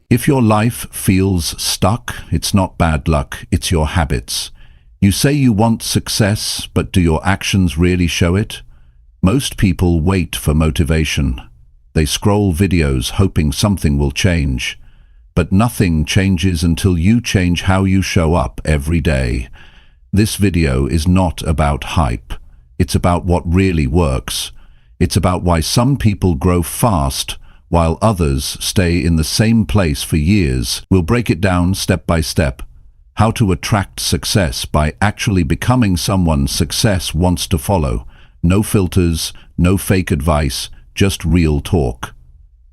If your life feels stuck, it's not bad luck, it's your habits. You say you want success, but do your actions really show it? Most people wait for motivation. They scroll videos hoping something will change. But nothing changes until you change how you show up every day. This video is not about hype. It's about what really works. It's about why some people grow fast while others stay in the same place for years. We'll break it down step by step. How to attract success by actually becoming someone success wants to follow. No filters, no fake advice, just real talk.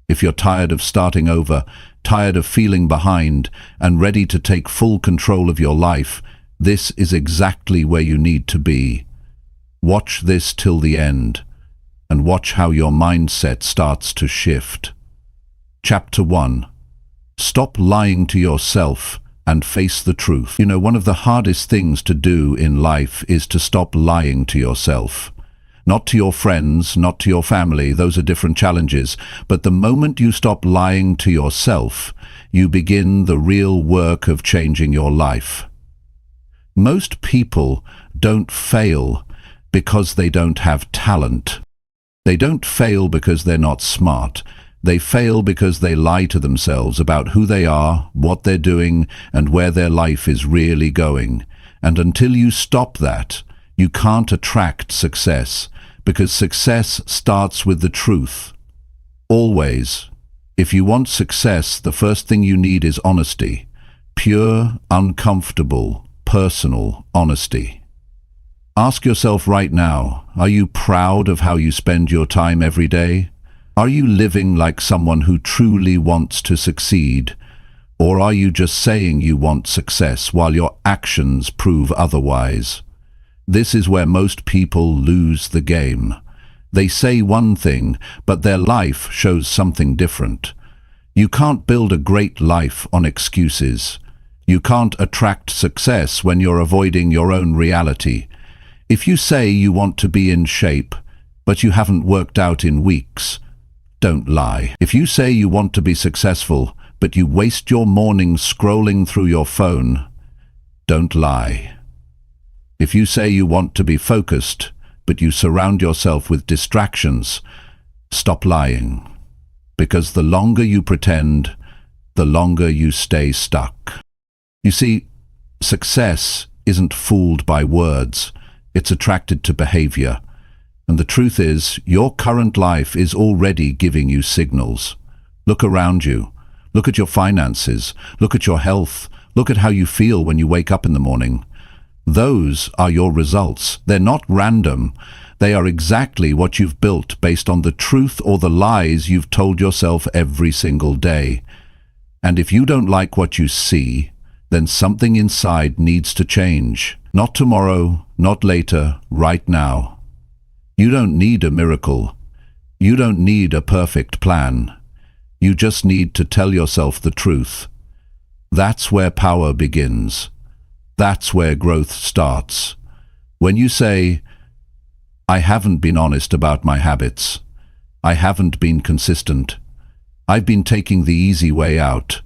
If you're tired of starting over, tired of feeling behind, and ready to take full control of your life, this is exactly where you need to be. Watch this till the end, and watch how your mindset starts to shift. Chapter 1. Stop lying to yourself and face the truth. You know, one of the hardest things to do in life is to stop lying to yourself. Not to your friends, not to your family, those are different challenges. But the moment you stop lying to yourself, you begin the real work of changing your life. Most people don't fail because they don't have talent. They don't fail because they're not smart. They fail because they lie to themselves about who they are, what they're doing, and where their life is really going. And until you stop that, you can't attract success, because success starts with the truth. Always. If you want success, the first thing you need is honesty. Pure, uncomfortable, personal honesty. Ask yourself right now, are you proud of how you spend your time every day? Are you living like someone who truly wants to succeed? Or are you just saying you want success while your actions prove otherwise? This is where most people lose the game. They say one thing, but their life shows something different. You can't build a great life on excuses. You can't attract success when you're avoiding your own reality. If you say you want to be in shape, but you haven't worked out in weeks, don't lie. If you say you want to be successful, but you waste your mornings scrolling through your phone, don't lie. If you say you want to be focused, but you surround yourself with distractions, stop lying. Because the longer you pretend, the longer you stay stuck. You see, success isn't fooled by words. It's attracted to behavior. And the truth is, your current life is already giving you signals. Look around you. Look at your finances. Look at your health. Look at how you feel when you wake up in the morning. Those are your results. They're not random. They are exactly what you've built based on the truth or the lies you've told yourself every single day. And if you don't like what you see, then something inside needs to change. Not tomorrow, not later, right now. You don't need a miracle. You don't need a perfect plan. You just need to tell yourself the truth. That's where power begins. That's where growth starts. When you say, I haven't been honest about my habits. I haven't been consistent. I've been taking the easy way out.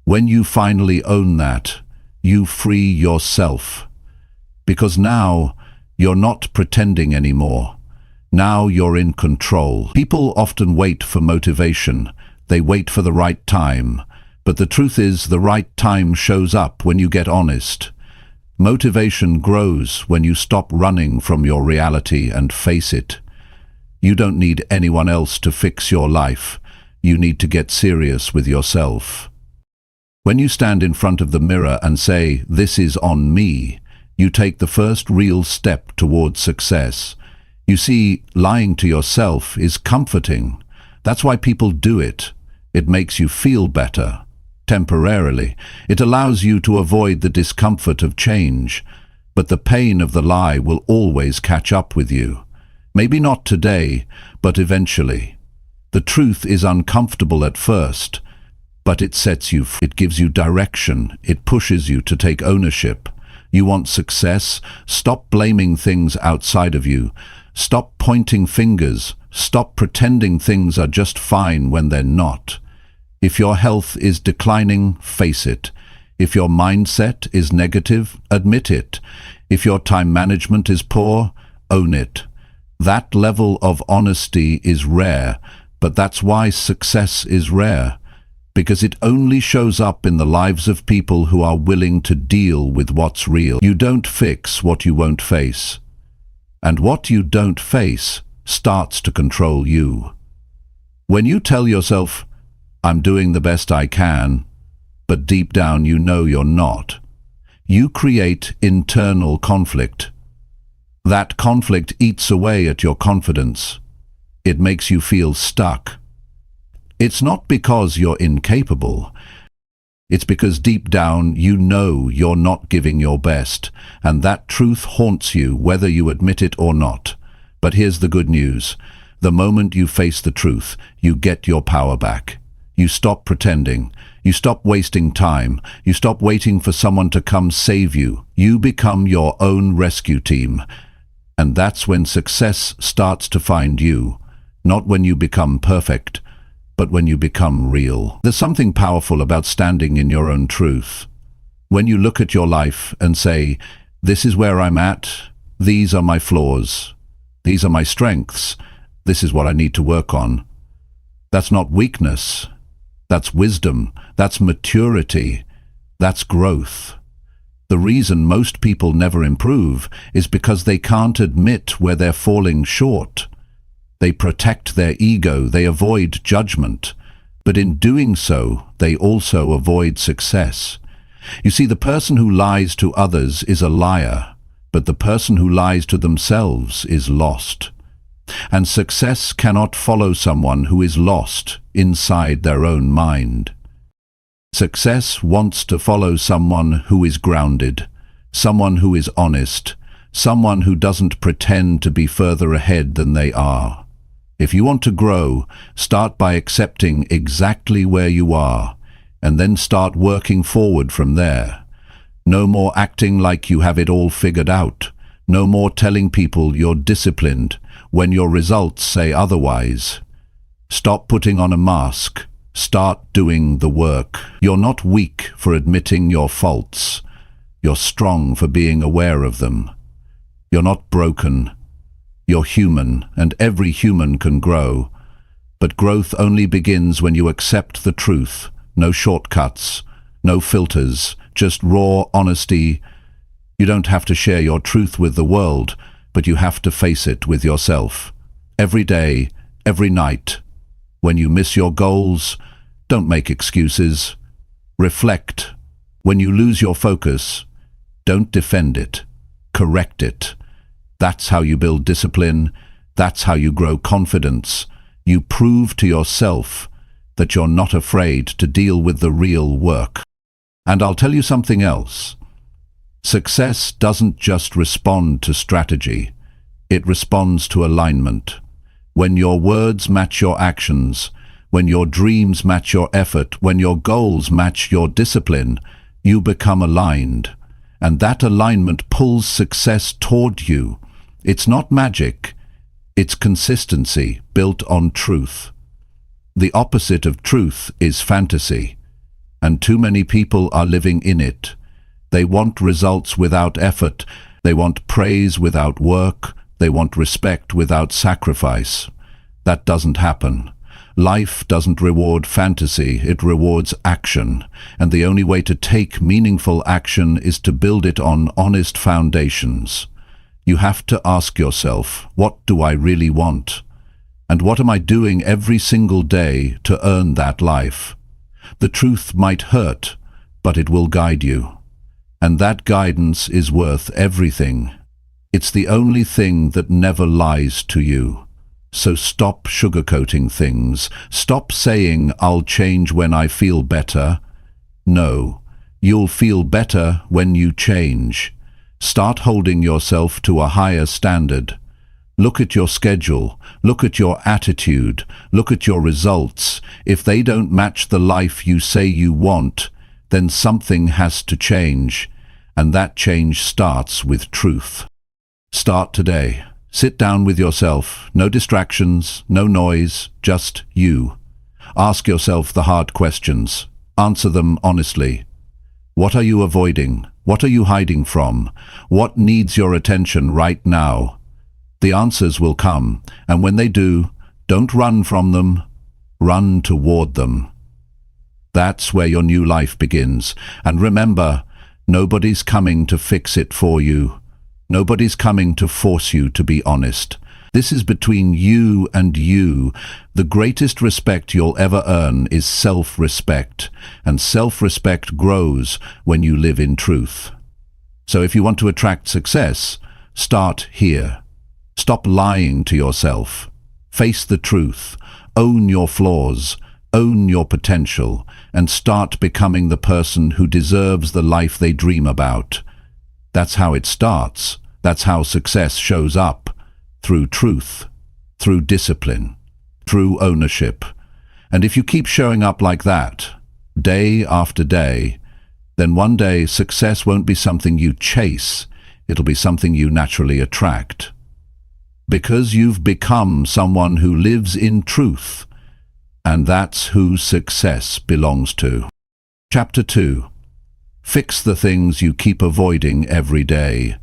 When you finally own that, you free yourself. Because now, you're not pretending anymore. Now you're in control. People often wait for motivation. They wait for the right time. But the truth is, the right time shows up when you get honest. Motivation grows when you stop running from your reality and face it. You don't need anyone else to fix your life. You need to get serious with yourself. When you stand in front of the mirror and say, "This is on me," you take the first real step towards success. You see, lying to yourself is comforting. That's why people do it. It makes you feel better. Temporarily. It allows you to avoid the discomfort of change. But the pain of the lie will always catch up with you. Maybe not today, but eventually. The truth is uncomfortable at first, but it sets you free. It gives you direction. It pushes you to take ownership. You want success? Stop blaming things outside of you. Stop pointing fingers. Stop pretending things are just fine when they're not. If your health is declining, face it. If your mindset is negative, admit it. If your time management is poor, own it. That level of honesty is rare, but that's why success is rare, because it only shows up in the lives of people who are willing to deal with what's real. You don't fix what you won't face, and what you don't face starts to control you. When you tell yourself, "I'm doing the best I can," but deep down you know you're not, you create internal conflict. That conflict eats away at your confidence. It makes you feel stuck. It's not because you're incapable. It's because deep down you know you're not giving your best, and that truth haunts you whether you admit it or not. But here's the good news. The moment you face the truth, you get your power back. You stop pretending. You stop wasting time. You stop waiting for someone to come save you. You become your own rescue team. And that's when success starts to find you. Not when you become perfect, but when you become real. There's something powerful about standing in your own truth. When you look at your life and say, "This is where I'm at. These are my flaws. These are my strengths. This is what I need to work on." That's not weakness. That's wisdom. That's maturity. That's growth. The reason most people never improve is because they can't admit where they're falling short. They protect their ego, they avoid judgment, but in doing so, they also avoid success. You see, the person who lies to others is a liar, but the person who lies to themselves is lost. And success cannot follow someone who is lost inside their own mind. Success wants to follow someone who is grounded, someone who is honest, someone who doesn't pretend to be further ahead than they are. If you want to grow, start by accepting exactly where you are, and then start working forward from there. No more acting like you have it all figured out. No more telling people you're disciplined when your results say otherwise. Stop putting on a mask. Start doing the work. You're not weak for admitting your faults. You're strong for being aware of them. You're not broken. You're human, and every human can grow. But growth only begins when you accept the truth. No shortcuts, no filters, just raw honesty. You don't have to share your truth with the world, but you have to face it with yourself. Every day, every night. When you miss your goals, don't make excuses. Reflect. When you lose your focus, don't defend it. Correct it. That's how you build discipline. That's how you grow confidence. You prove to yourself that you're not afraid to deal with the real work. And I'll tell you something else. Success doesn't just respond to strategy. It responds to alignment. When your words match your actions, when your dreams match your effort, when your goals match your discipline, you become aligned. And that alignment pulls success toward you. It's not magic. It's consistency built on truth. The opposite of truth is fantasy, and too many people are living in it. They want results without effort. They want praise without work. They want respect without sacrifice. That doesn't happen. Life doesn't reward fantasy, it rewards action. And the only way to take meaningful action is to build it on honest foundations. You have to ask yourself, what do I really want? And what am I doing every single day to earn that life? The truth might hurt, but it will guide you. And that guidance is worth everything. It's the only thing that never lies to you. So stop sugarcoating things. Stop saying, "I'll change when I feel better." No, you'll feel better when you change. Start holding yourself to a higher standard. Look at your schedule. Look at your attitude. Look at your results. If they don't match the life you say you want, then something has to change. And that change starts with truth. Start today. Sit down with yourself. No distractions, no noise, just you. Ask yourself the hard questions. Answer them honestly. What are you avoiding? What are you hiding from? What needs your attention right now? The answers will come, and when they do, don't run from them, run toward them. That's where your new life begins. And remember, nobody's coming to fix it for you. Nobody's coming to force you to be honest. This is between you and you. The greatest respect you'll ever earn is self-respect, and self-respect grows when you live in truth. So if you want to attract success, start here. Stop lying to yourself. Face the truth. Own your flaws. Own your potential, and start becoming the person who deserves the life they dream about. That's how it starts. That's how success shows up. Through truth, through discipline, through ownership. And if you keep showing up like that, day after day, then one day success won't be something you chase, it'll be something you naturally attract. Because you've become someone who lives in truth, and that's who success belongs to. Chapter 2. Fix the things you keep avoiding every day.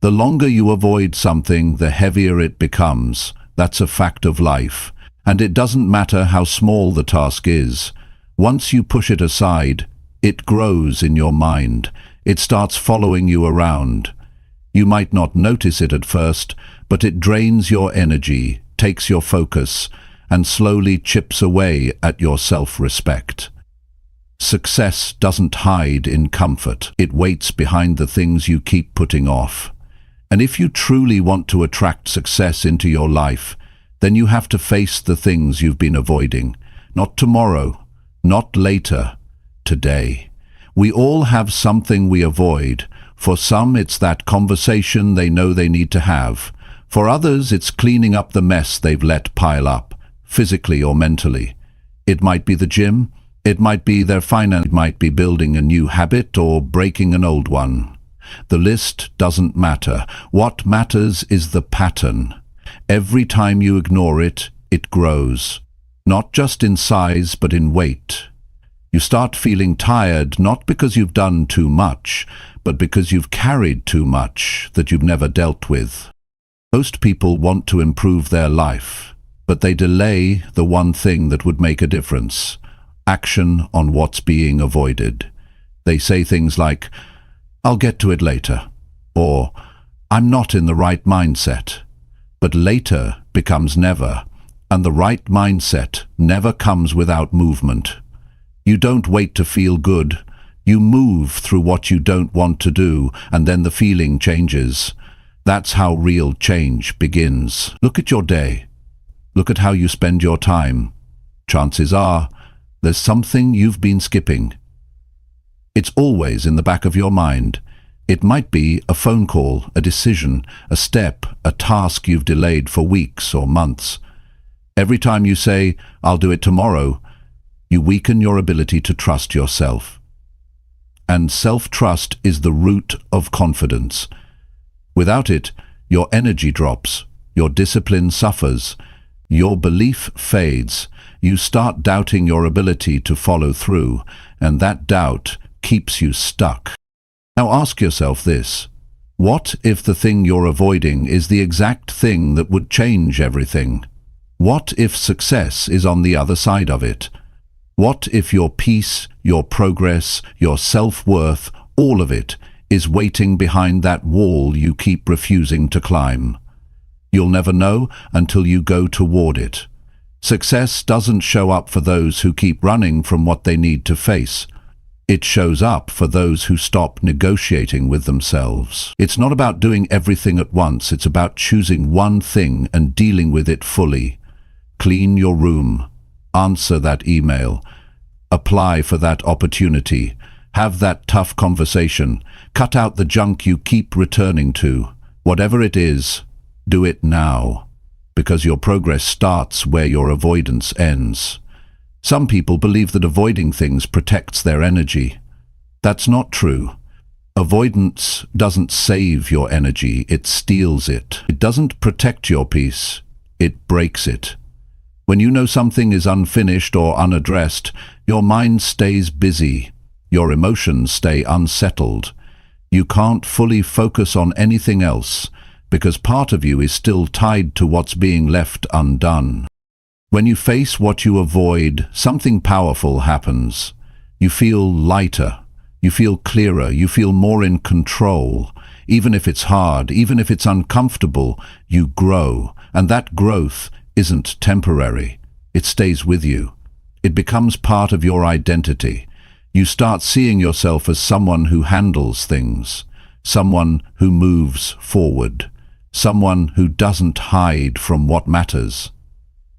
The longer you avoid something, the heavier it becomes. That's a fact of life. And it doesn't matter how small the task is. Once you push it aside, it grows in your mind. It starts following you around. You might not notice it at first, but it drains your energy, takes your focus, and slowly chips away at your self-respect. Success doesn't hide in comfort. It waits behind the things you keep putting off. And if you truly want to attract success into your life, then you have to face the things you've been avoiding. Not tomorrow, not later, today. We all have something we avoid. For some, it's that conversation they know they need to have. For others, it's cleaning up the mess they've let pile up, physically or mentally. It might be the gym, it might be their finance, it might be building a new habit or breaking an old one. The list doesn't matter. What matters is the pattern. Every time you ignore it, it grows. Not just in size, but in weight. You start feeling tired, not because you've done too much, but because you've carried too much that you've never dealt with. Most people want to improve their life, but they delay the one thing that would make a difference. Action on what's being avoided. They say things like, "I'll get to it later," or "I'm not in the right mindset." But later becomes never, and the right mindset never comes without movement. You don't wait to feel good. You move through what you don't want to do, and then the feeling changes. That's how real change begins. Look at your day. Look at how you spend your time. Chances are, there's something you've been skipping. It's always in the back of your mind. It might be a phone call, a decision, a step, a task you've delayed for weeks or months. Every time you say, "I'll do it tomorrow," you weaken your ability to trust yourself. And self-trust is the root of confidence. Without it, your energy drops, your discipline suffers, your belief fades, you start doubting your ability to follow through, and that doubt keeps you stuck. Now ask yourself this: what if the thing you're avoiding is the exact thing that would change everything? What if success is on the other side of it? What if your peace, your progress, your self-worth, all of it, is waiting behind that wall you keep refusing to climb? You'll never know until you go toward it. Success doesn't show up for those who keep running from what they need to face. It shows up for those who stop negotiating with themselves. It's not about doing everything at once. It's about choosing one thing and dealing with it fully. Clean your room. Answer that email. Apply for that opportunity. Have that tough conversation. Cut out the junk you keep returning to. Whatever it is, do it now. Because your progress starts where your avoidance ends. Some people believe that avoiding things protects their energy. That's not true. Avoidance doesn't save your energy, it steals it. It doesn't protect your peace, it breaks it. When you know something is unfinished or unaddressed, your mind stays busy. Your emotions stay unsettled. You can't fully focus on anything else because part of you is still tied to what's being left undone. When you face what you avoid, something powerful happens. You feel lighter, you feel clearer, you feel more in control. Even if it's hard, even if it's uncomfortable, you grow, and that growth isn't temporary. It stays with you. It becomes part of your identity. You start seeing yourself as someone who handles things, someone who moves forward, someone who doesn't hide from what matters.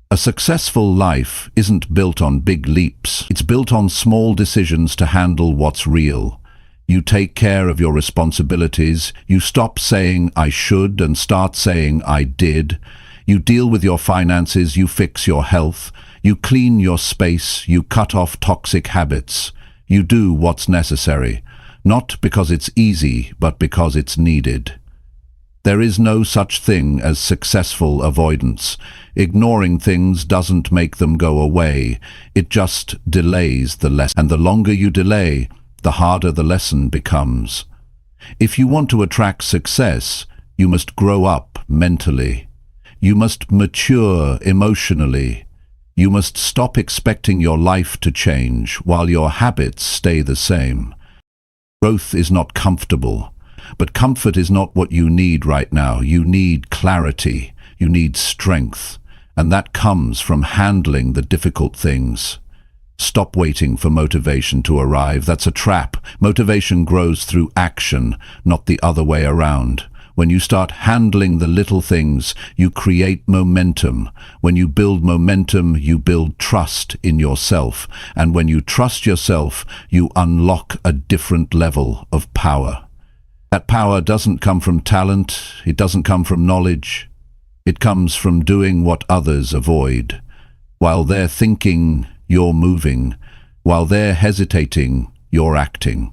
A successful life isn't built on big leaps. It's built on small decisions to handle what's real. You take care of your responsibilities. You stop saying, "I should," and start saying, "I did." You deal with your finances. You fix your health. You clean your space. You cut off toxic habits. You do what's necessary, not because it's easy, but because it's needed. There is no such thing as successful avoidance. Ignoring things doesn't make them go away. It just delays the lesson. And the longer you delay, the harder the lesson becomes. If you want to attract success, you must grow up mentally. You must mature emotionally. You must stop expecting your life to change while your habits stay the same. Growth is not comfortable. But comfort is not what you need right now. You need clarity. You need strength. And that comes from handling the difficult things. Stop waiting for motivation to arrive. That's a trap. Motivation grows through action, not the other way around. When you start handling the little things, you create momentum. When you build momentum, you build trust in yourself. And when you trust yourself, you unlock a different level of power. That power doesn't come from talent, it doesn't come from knowledge. It comes from doing what others avoid. While they're thinking, you're moving. While they're hesitating, you're acting.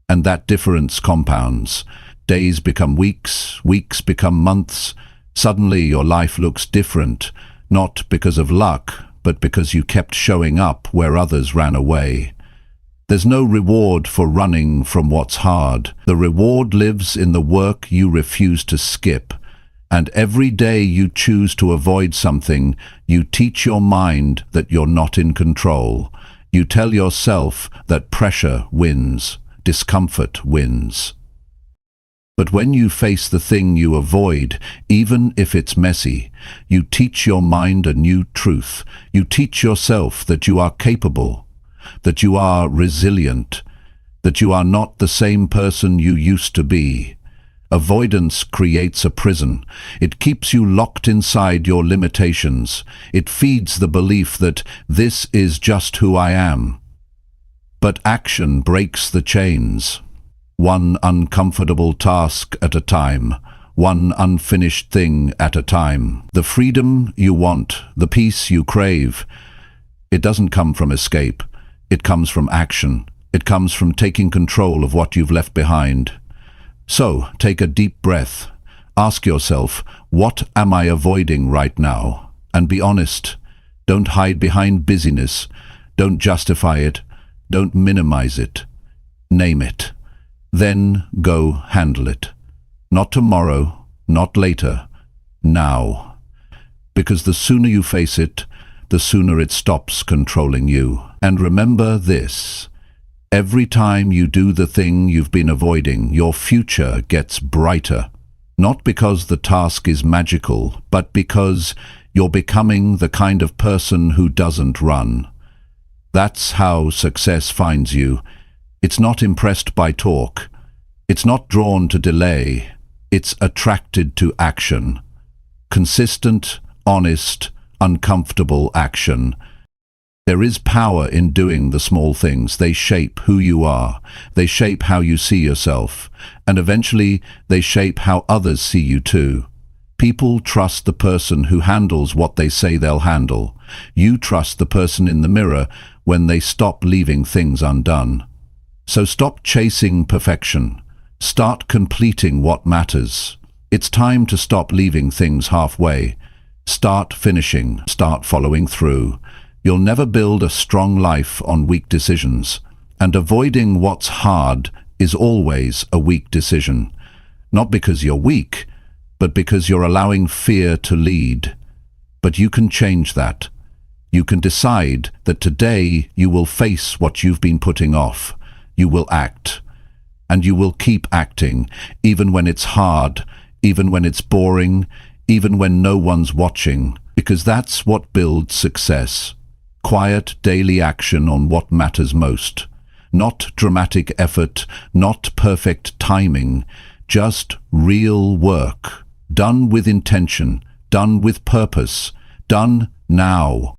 And that difference compounds. Days become weeks, weeks become months. Suddenly your life looks different, not because of luck, but because you kept showing up where others ran away. There's no reward for running from what's hard. The reward lives in the work you refuse to skip. And every day you choose to avoid something, you teach your mind that you're not in control. You tell yourself that pressure wins, discomfort wins. But when you face the thing you avoid, even if it's messy, you teach your mind a new truth. You teach yourself that you are capable, that you are resilient, that you are not the same person you used to be. Avoidance creates a prison. It keeps you locked inside your limitations. It feeds the belief that this is just who I am. But action breaks the chains. One uncomfortable task at a time. One unfinished thing at a time. The freedom you want, the peace you crave, it doesn't come from escape. It comes from action. It comes from taking control of what you've left behind. So, take a deep breath. Ask yourself, what am I avoiding right now? And be honest. Don't hide behind busyness. Don't justify it. Don't minimize it. Name it. Then go handle it. Not tomorrow, not later, now. Because the sooner you face it, the sooner it stops controlling you. And remember this, every time you do the thing you've been avoiding, your future gets brighter. Not because the task is magical, but because you're becoming the kind of person who doesn't run. That's how success finds you. It's not impressed by talk. It's not drawn to delay. It's attracted to action. Consistent, honest, uncomfortable action. There is power in doing the small things. They shape who you are. They shape how you see yourself. And eventually, they shape how others see you too. People trust the person who handles what they say they'll handle. You trust the person in the mirror when they stop leaving things undone. So stop chasing perfection. Start completing what matters. It's time to stop leaving things halfway. Start finishing, start following through. You'll never build a strong life on weak decisions. And avoiding what's hard is always a weak decision. Not because you're weak, but because you're allowing fear to lead. But you can change that. You can decide that today you will face what you've been putting off. You will act. And you will keep acting, even when it's hard, even when it's boring, even when no one's watching, because that's what builds success. Quiet daily action on what matters most. Not dramatic effort, not perfect timing, just real work. Done with intention, done with purpose, done now.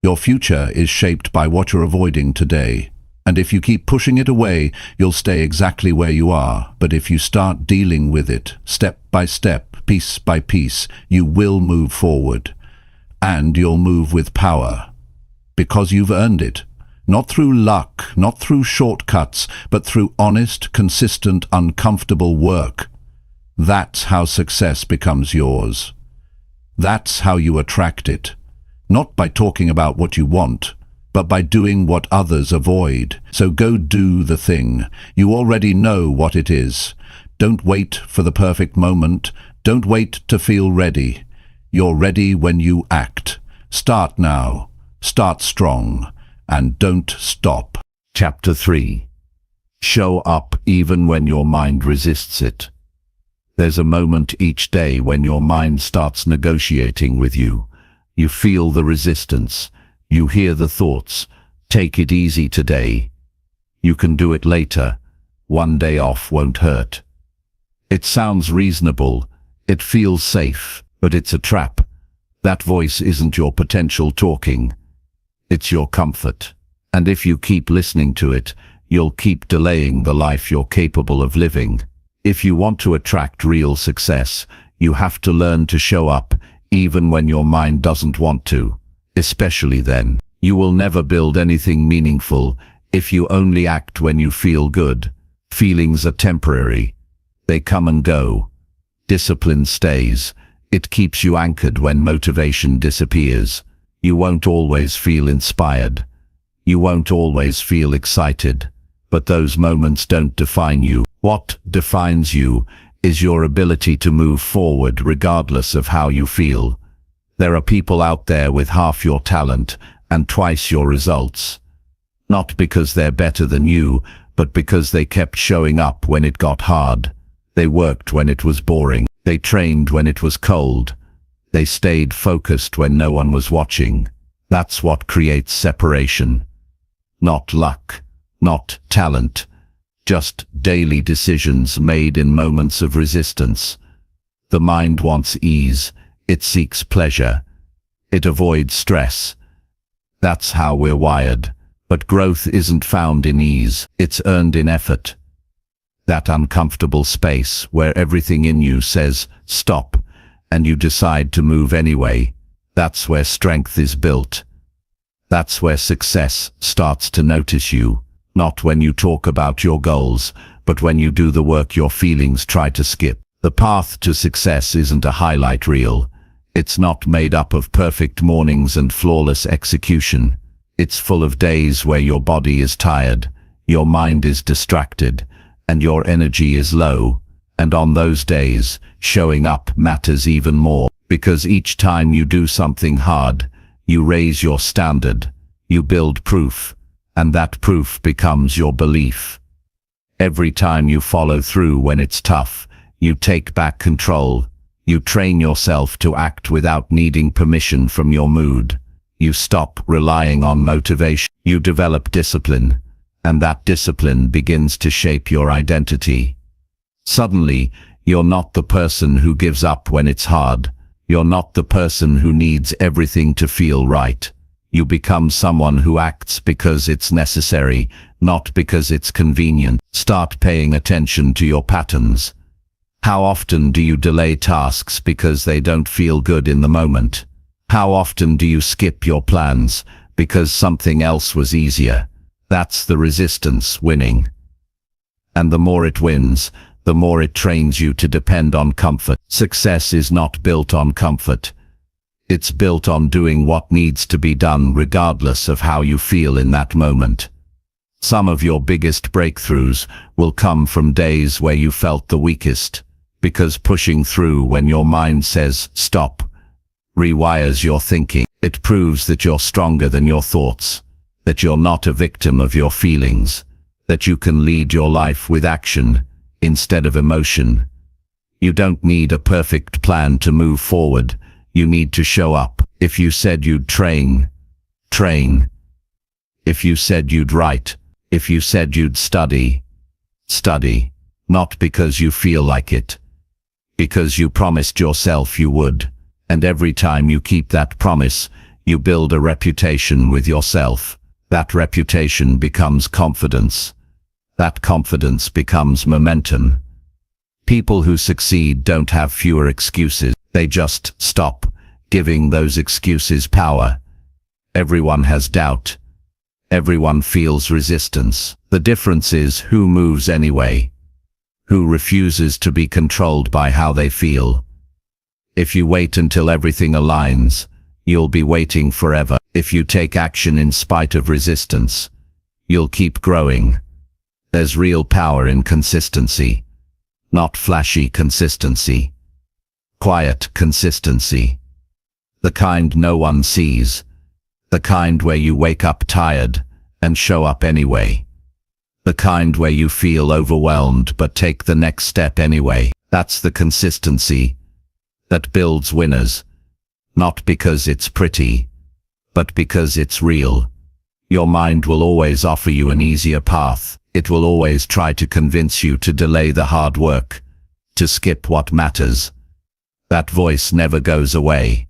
Your future is shaped by what you're avoiding today. And if you keep pushing it away, you'll stay exactly where you are. But if you start dealing with it, step by step, piece by piece, you will move forward. And you'll move with power. Because you've earned it. Not through luck, not through shortcuts, but through honest, consistent, uncomfortable work. That's how success becomes yours. That's how you attract it. Not by talking about what you want, but by doing what others avoid. So go do the thing. You already know what it is. Don't wait for the perfect moment. Don't wait to feel ready. You're ready when you act. Start now. Start strong. And don't stop. Chapter 3. Show up even when your mind resists it. There's a moment each day when your mind starts negotiating with you. You feel the resistance. You hear the thoughts. Take it easy today. You can do it later. One day off won't hurt. It sounds reasonable. It feels safe, but it's a trap. That voice isn't your potential talking. It's your comfort. And if you keep listening to it, you'll keep delaying the life you're capable of living. If you want to attract real success, you have to learn to show up, even when your mind doesn't want to. Especially then. You will never build anything meaningful if you only act when you feel good. Feelings are temporary. They come and go. Discipline stays. It keeps you anchored when motivation disappears. You won't always feel inspired. You won't always feel excited. But those moments don't define you. What defines you is your ability to move forward regardless of how you feel. There are people out there with half your talent and twice your results. Not because they're better than you, but because they kept showing up when it got hard. They worked when it was boring. They trained when it was cold. They stayed focused when no one was watching. That's what creates separation. Not luck, not talent, just daily decisions made in moments of resistance. The mind wants ease. It seeks pleasure. It avoids stress. That's how we're wired. But growth isn't found in ease. It's earned in effort. That uncomfortable space where everything in you says, stop, and you decide to move anyway. That's where strength is built. That's where success starts to notice you. Not when you talk about your goals, but when you do the work your feelings try to skip. The path to success isn't a highlight reel. It's not made up of perfect mornings and flawless execution. It's full of days where your body is tired, your mind is distracted, and your energy is low. And on those days, showing up matters even more, because each time you do something hard, you raise your standard, you build proof, and that proof becomes your belief. Every time you follow through when it's tough, you take back control. You train yourself to act without needing permission from your mood. You stop relying on motivation. You develop discipline, and that discipline begins to shape your identity. Suddenly, you're not the person who gives up when it's hard. You're not the person who needs everything to feel right. You become someone who acts because it's necessary, not because it's convenient. Start paying attention to your patterns. How often do you delay tasks because they don't feel good in the moment? How often do you skip your plans because something else was easier? That's the resistance winning. And the more it wins, the more it trains you to depend on comfort. Success is not built on comfort. It's built on doing what needs to be done regardless of how you feel in that moment. Some of your biggest breakthroughs will come from days where you felt the weakest, because pushing through when your mind says stop rewires your thinking. It proves that you're stronger than your thoughts, that you're not a victim of your feelings, that you can lead your life with action instead of emotion. You don't need a perfect plan to move forward. You need to show up. If you said you'd train, train. If you said you'd write, if you said you'd study, study. Not because you feel like it, because you promised yourself you would. And every time you keep that promise, you build a reputation with yourself. That reputation becomes confidence. That confidence becomes momentum. People who succeed don't have fewer excuses. They just stop giving those excuses power. Everyone has doubt. Everyone feels resistance. The difference is who moves anyway, who refuses to be controlled by how they feel. If you wait until everything aligns, you'll be waiting forever. If you take action in spite of resistance, you'll keep growing. There's real power in consistency, not flashy consistency. Quiet consistency. The kind no one sees. The kind where you wake up tired and show up anyway. The kind where you feel overwhelmed but take the next step anyway. That's the consistency that builds winners. Not because it's pretty, but because it's real. Your mind will always offer you an easier path. It will always try to convince you to delay the hard work, to skip what matters. That voice never goes away.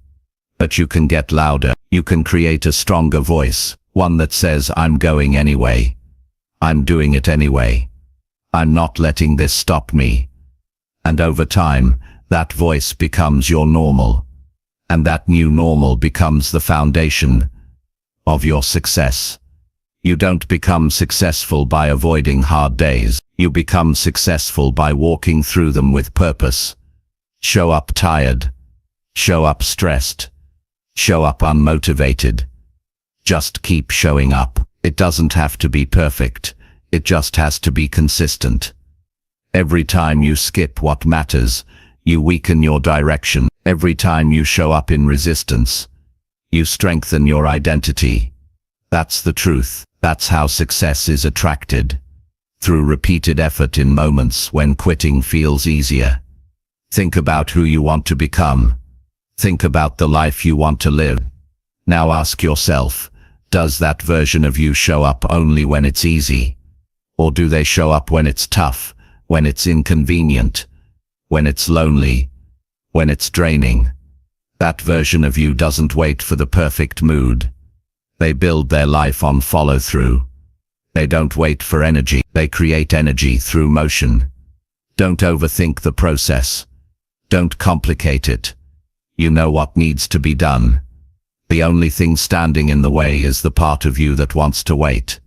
But you can get louder. You can create a stronger voice, one that says, I'm going anyway. I'm doing it anyway. I'm not letting this stop me. And over time, that voice becomes your normal. And that new normal becomes the foundation of your success. You don't become successful by avoiding hard days. You become successful by walking through them with purpose. Show up tired. Show up stressed. Show up unmotivated. Just keep showing up. It doesn't have to be perfect. It just has to be consistent. Every time you skip what matters, you weaken your direction. Every time you show up in resistance, you strengthen your identity. That's the truth. That's how success is attracted. Through repeated effort in moments when quitting feels easier. Think about who you want to become. Think about the life you want to live. Now ask yourself, does that version of you show up only when it's easy? Or do they show up when it's tough, when it's inconvenient, when it's lonely, when it's draining? That version of you doesn't wait for the perfect mood. They build their life on follow-through. They don't wait for energy. They create energy through motion. Don't overthink the process. Don't complicate it. You know what needs to be done. The only thing standing in the way is the part of you that wants to wait.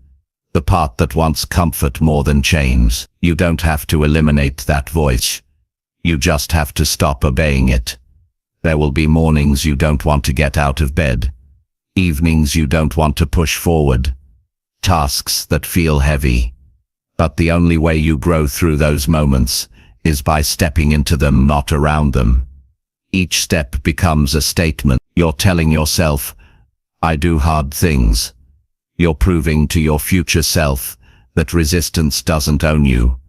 The part that wants comfort more than change. You don't have to eliminate that voice. You just have to stop obeying it. There will be mornings you don't want to get out of bed. Evenings you don't want to push forward. Tasks that feel heavy. But the only way you grow through those moments is by stepping into them, not around them. Each step becomes a statement. You're telling yourself, I do hard things. You're proving to your future self that resistance doesn't own you.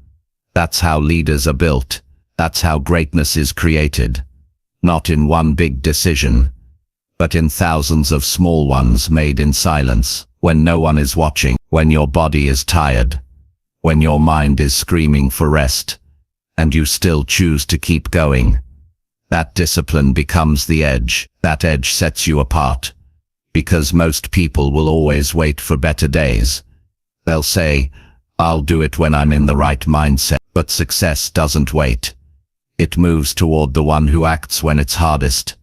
That's how leaders are built. That's how greatness is created. Not in one big decision, but in thousands of small ones made in silence, when no one is watching, when your body is tired, when your mind is screaming for rest, and you still choose to keep going. That discipline becomes the edge. That edge sets you apart. Because most people will always wait for better days. They'll say, I'll do it when I'm in the right mindset. But success doesn't wait. It moves toward the one who acts when it's hardest.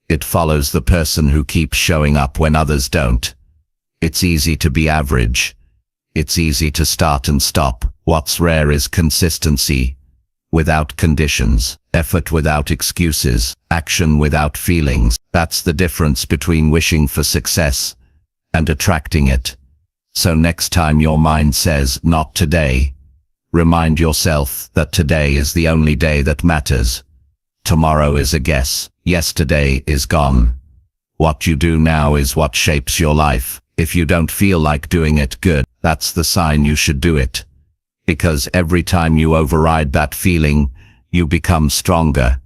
It follows the person who keeps showing up when others don't. It's easy to be average. It's easy to start and stop. What's rare is consistency. without conditions, effort without excuses, action without feelings. That's the difference between wishing for success and attracting it. So next time your mind says, "Not today," remind yourself that today is the only day that matters. Tomorrow is a guess. Yesterday is gone. What you do now is what shapes your life. If you don't feel like doing it, good. That's the sign you should do it. Because every time you override that feeling, you become stronger.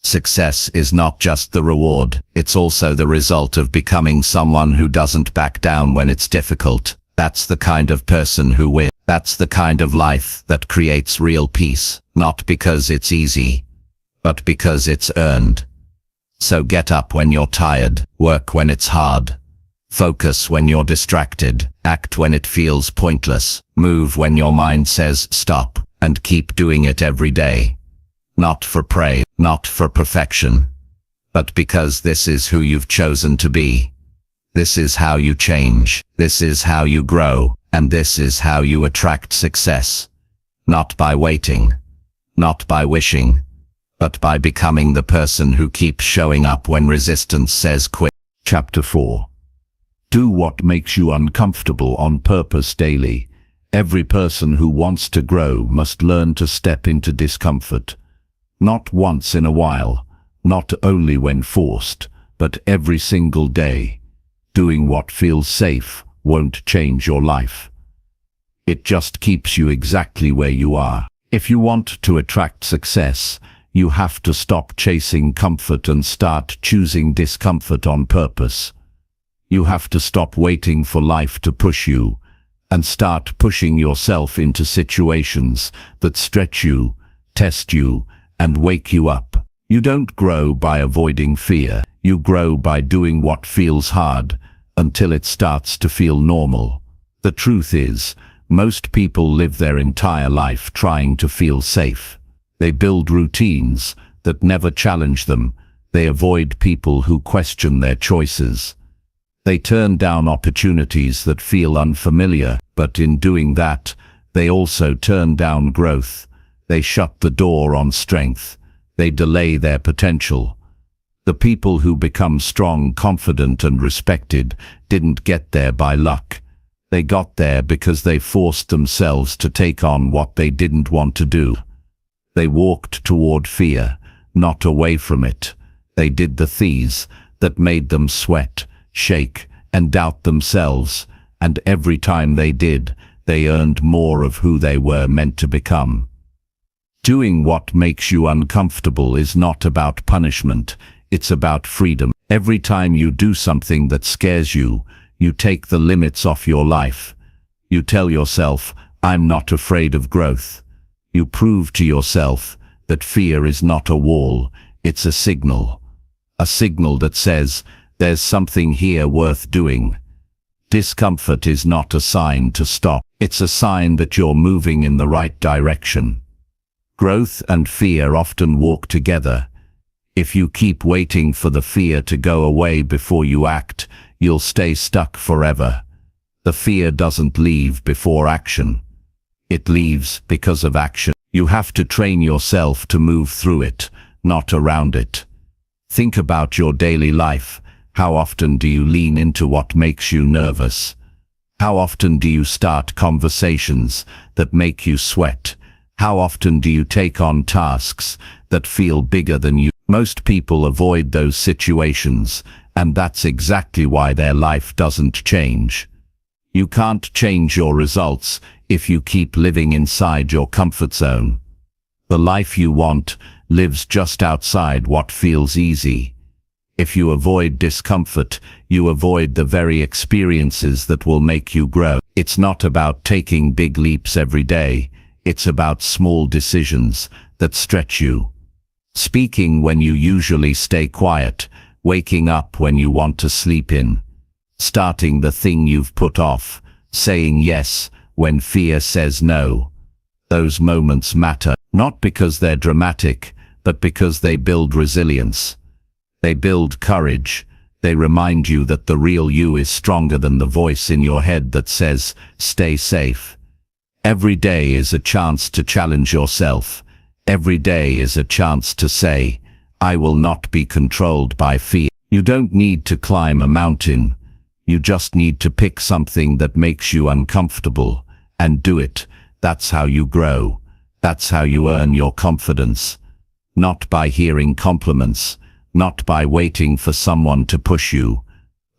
Success is not just the reward, it's also the result of becoming someone who doesn't back down when it's difficult. That's the kind of person who wins. That's the kind of life that creates real peace, not because it's easy, but because it's earned. So get up when you're tired, work when it's hard, focus when you're distracted, act when it feels pointless, move when your mind says stop, and keep doing it every day. Not for praise, not for perfection, but because this is who you've chosen to be. This is how you change, this is how you grow, and this is how you attract success. Not by waiting, not by wishing, but by becoming the person who keeps showing up when resistance says quit. Chapter 4. Do what makes you uncomfortable on purpose daily. Every person who wants to grow must learn to step into discomfort. Not once in a while, not only when forced, but every single day. Doing what feels safe won't change your life. It just keeps you exactly where you are. If you want to attract success, you have to stop chasing comfort and start choosing discomfort on purpose. You have to stop waiting for life to push you and start pushing yourself into situations that stretch you, test you, and wake you up. You don't grow by avoiding fear. You grow by doing what feels hard until it starts to feel normal. The truth is, most people live their entire life trying to feel safe. They build routines that never challenge them. They avoid people who question their choices. They turn down opportunities that feel unfamiliar, but in doing that, they also turn down growth. They shut the door on strength. They delay their potential. The people who become strong, confident, and respected didn't get there by luck. They got there because they forced themselves to take on what they didn't want to do. They walked toward fear, not away from it. They did the things that made them sweat, shake, and doubt themselves, and every time they did, they earned more of who they were meant to become. Doing what makes you uncomfortable is not about punishment, it's about freedom. Every time you do something that scares you, you take the limits off your life. You tell yourself, "I'm not afraid of growth." You prove to yourself that fear is not a wall, it's a signal. A signal that says, there's something here worth doing. Discomfort is not a sign to stop, it's a sign that you're moving in the right direction. Growth and fear often walk together. If you keep waiting for the fear to go away before you act, you'll stay stuck forever. The fear doesn't leave before action. It leaves because of action. You have to train yourself to move through it, not around it. Think about your daily life. How often do you lean into what makes you nervous? How often do you start conversations that make you sweat? How often do you take on tasks that feel bigger than you? Most people avoid those situations, and that's exactly why their life doesn't change. You can't change your results if you keep living inside your comfort zone. The life you want lives just outside what feels easy. If you avoid discomfort, you avoid the very experiences that will make you grow. It's not about taking big leaps every day. It's about small decisions that stretch you. Speaking when you usually stay quiet, waking up when you want to sleep in, starting the thing you've put off, saying yes when fear says no. Those moments matter, not because they're dramatic, but because they build resilience. They build courage. They remind you that the real you is stronger than the voice in your head that says, stay safe. Every day is a chance to challenge yourself. Every day is a chance to say, I will not be controlled by fear. You don't need to climb a mountain. You just need to pick something that makes you uncomfortable and do it. That's how you grow. That's how you earn your confidence. Not by hearing compliments, not by waiting for someone to push you,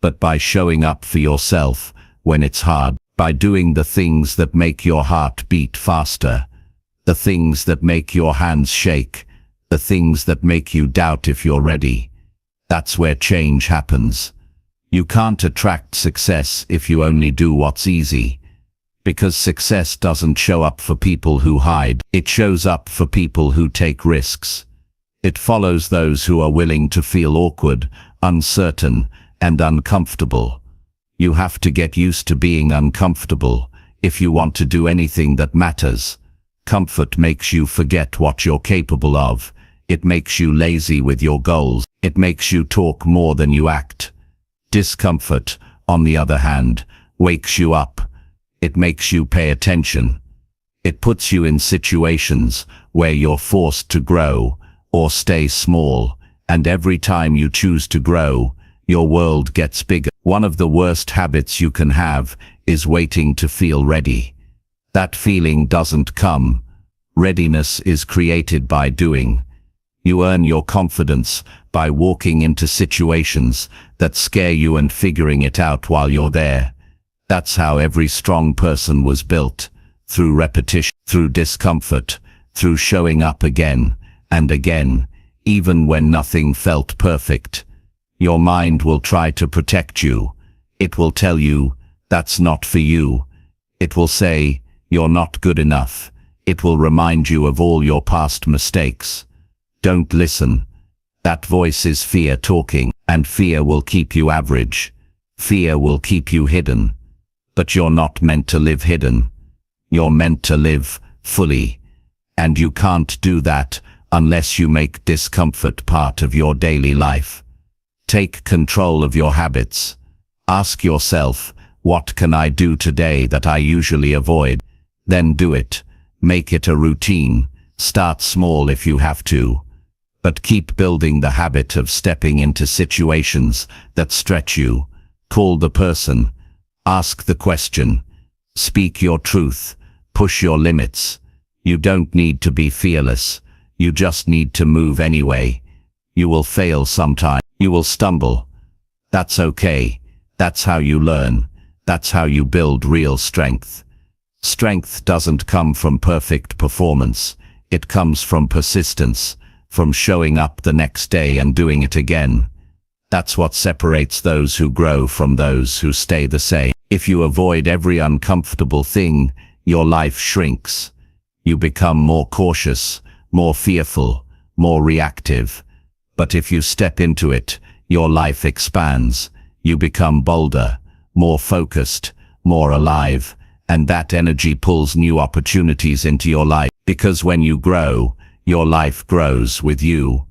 but by showing up for yourself when it's hard, by doing the things that make your heart beat faster, the things that make your hands shake, the things that make you doubt if you're ready. That's where change happens. You can't attract success if you only do what's easy, because success doesn't show up for people who hide. It shows up for people who take risks. It follows those who are willing to feel awkward, uncertain, and uncomfortable. You have to get used to being uncomfortable if you want to do anything that matters. Comfort makes you forget what you're capable of. It makes you lazy with your goals. It makes you talk more than you act. Discomfort, on the other hand, wakes you up. It makes you pay attention. It puts you in situations where you're forced to grow or stay small, and every time you choose to grow, your world gets bigger. One of the worst habits you can have is waiting to feel ready. That feeling doesn't come. Readiness is created by doing. You earn your confidence by walking into situations that scare you and figuring it out while you're there. That's how every strong person was built, through repetition, through discomfort, through showing up again and again, even when nothing felt perfect. Your mind will try to protect you. It will tell you, that's not for you. It will say, you're not good enough. It will remind you of all your past mistakes. Don't listen. That voice is fear talking, and fear will keep you average. Fear will keep you hidden. But you're not meant to live hidden. You're meant to live fully. And you can't do that unless you make discomfort part of your daily life. Take control of your habits. Ask yourself, what can I do today that I usually avoid? Then do it. Make it a routine. Start small if you have to. But keep building the habit of stepping into situations that stretch you. Call the person. Ask the question. Speak your truth. Push your limits. You don't need to be fearless. You just need to move anyway. You will fail sometime. You will stumble. That's okay. That's how you learn. That's how you build real strength. Strength doesn't come from perfect performance. It comes from persistence, from showing up the next day and doing it again. That's what separates those who grow from those who stay the same. If you avoid every uncomfortable thing, your life shrinks. You become more cautious, more fearful, more reactive. But if you step into it, your life expands. You become bolder, more focused, more alive, and that energy pulls new opportunities into your life. Because when you grow, your life grows with you.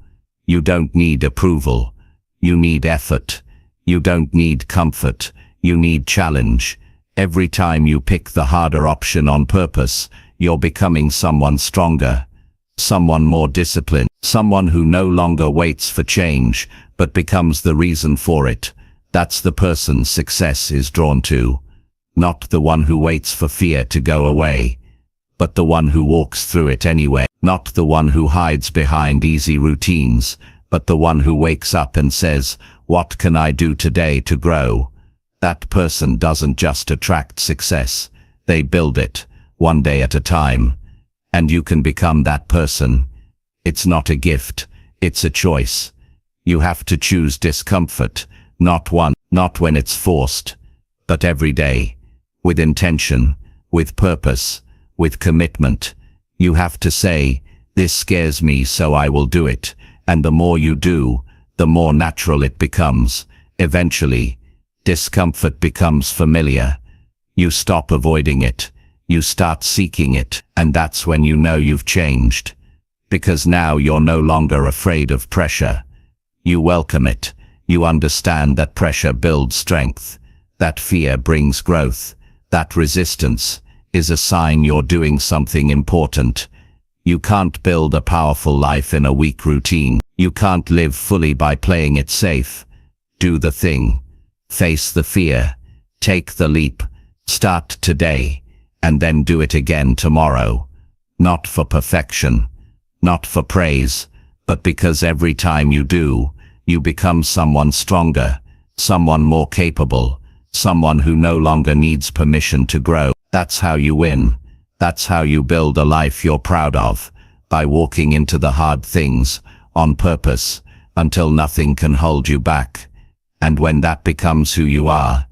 You don't need approval. You need effort. You don't need comfort. You need challenge. Every time you pick the harder option on purpose, you're becoming someone stronger, someone more disciplined, someone who no longer waits for change, but becomes the reason for it. That's the person success is drawn to. Not the one who waits for fear to go away, but the one who walks through it anyway. Not the one who hides behind easy routines, but the one who wakes up and says, what can I do today to grow? That person doesn't just attract success, they build it, one day at a time. And you can become that person. It's not a gift, it's a choice. You have to choose discomfort, not when it's forced, but every day, with intention, with purpose, with commitment. You have to say, this scares me, so I will do it. And the more you do, the more natural it becomes. Eventually, discomfort becomes familiar. You stop avoiding it. You start seeking it, and that's when you know you've changed. Because now you're no longer afraid of pressure. You welcome it. You understand that pressure builds strength. That fear brings growth. That resistance is a sign you're doing something important. You can't build a powerful life in a weak routine. You can't live fully by playing it safe. Do the thing. Face the fear. Take the leap. Start today, and then do it again tomorrow. Not for perfection, not for praise, but because every time you do, you become someone stronger, someone more capable, someone who no longer needs permission to grow. That's how you win. That's how you build a life you're proud of, by walking into the hard things, on purpose, until nothing can hold you back. And when that becomes who you are,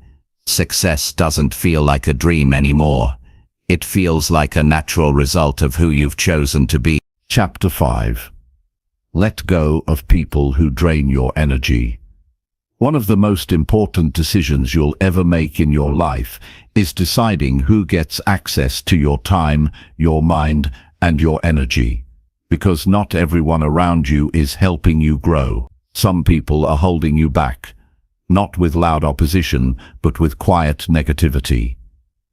success doesn't feel like a dream anymore. It feels like a natural result of who you've chosen to be. Chapter 5. Let go of people who drain your energy. One of the most important decisions you'll ever make in your life is deciding who gets access to your time, your mind, and your energy. Because not everyone around you is helping you grow. Some people are holding you back, not with loud opposition, but with quiet negativity.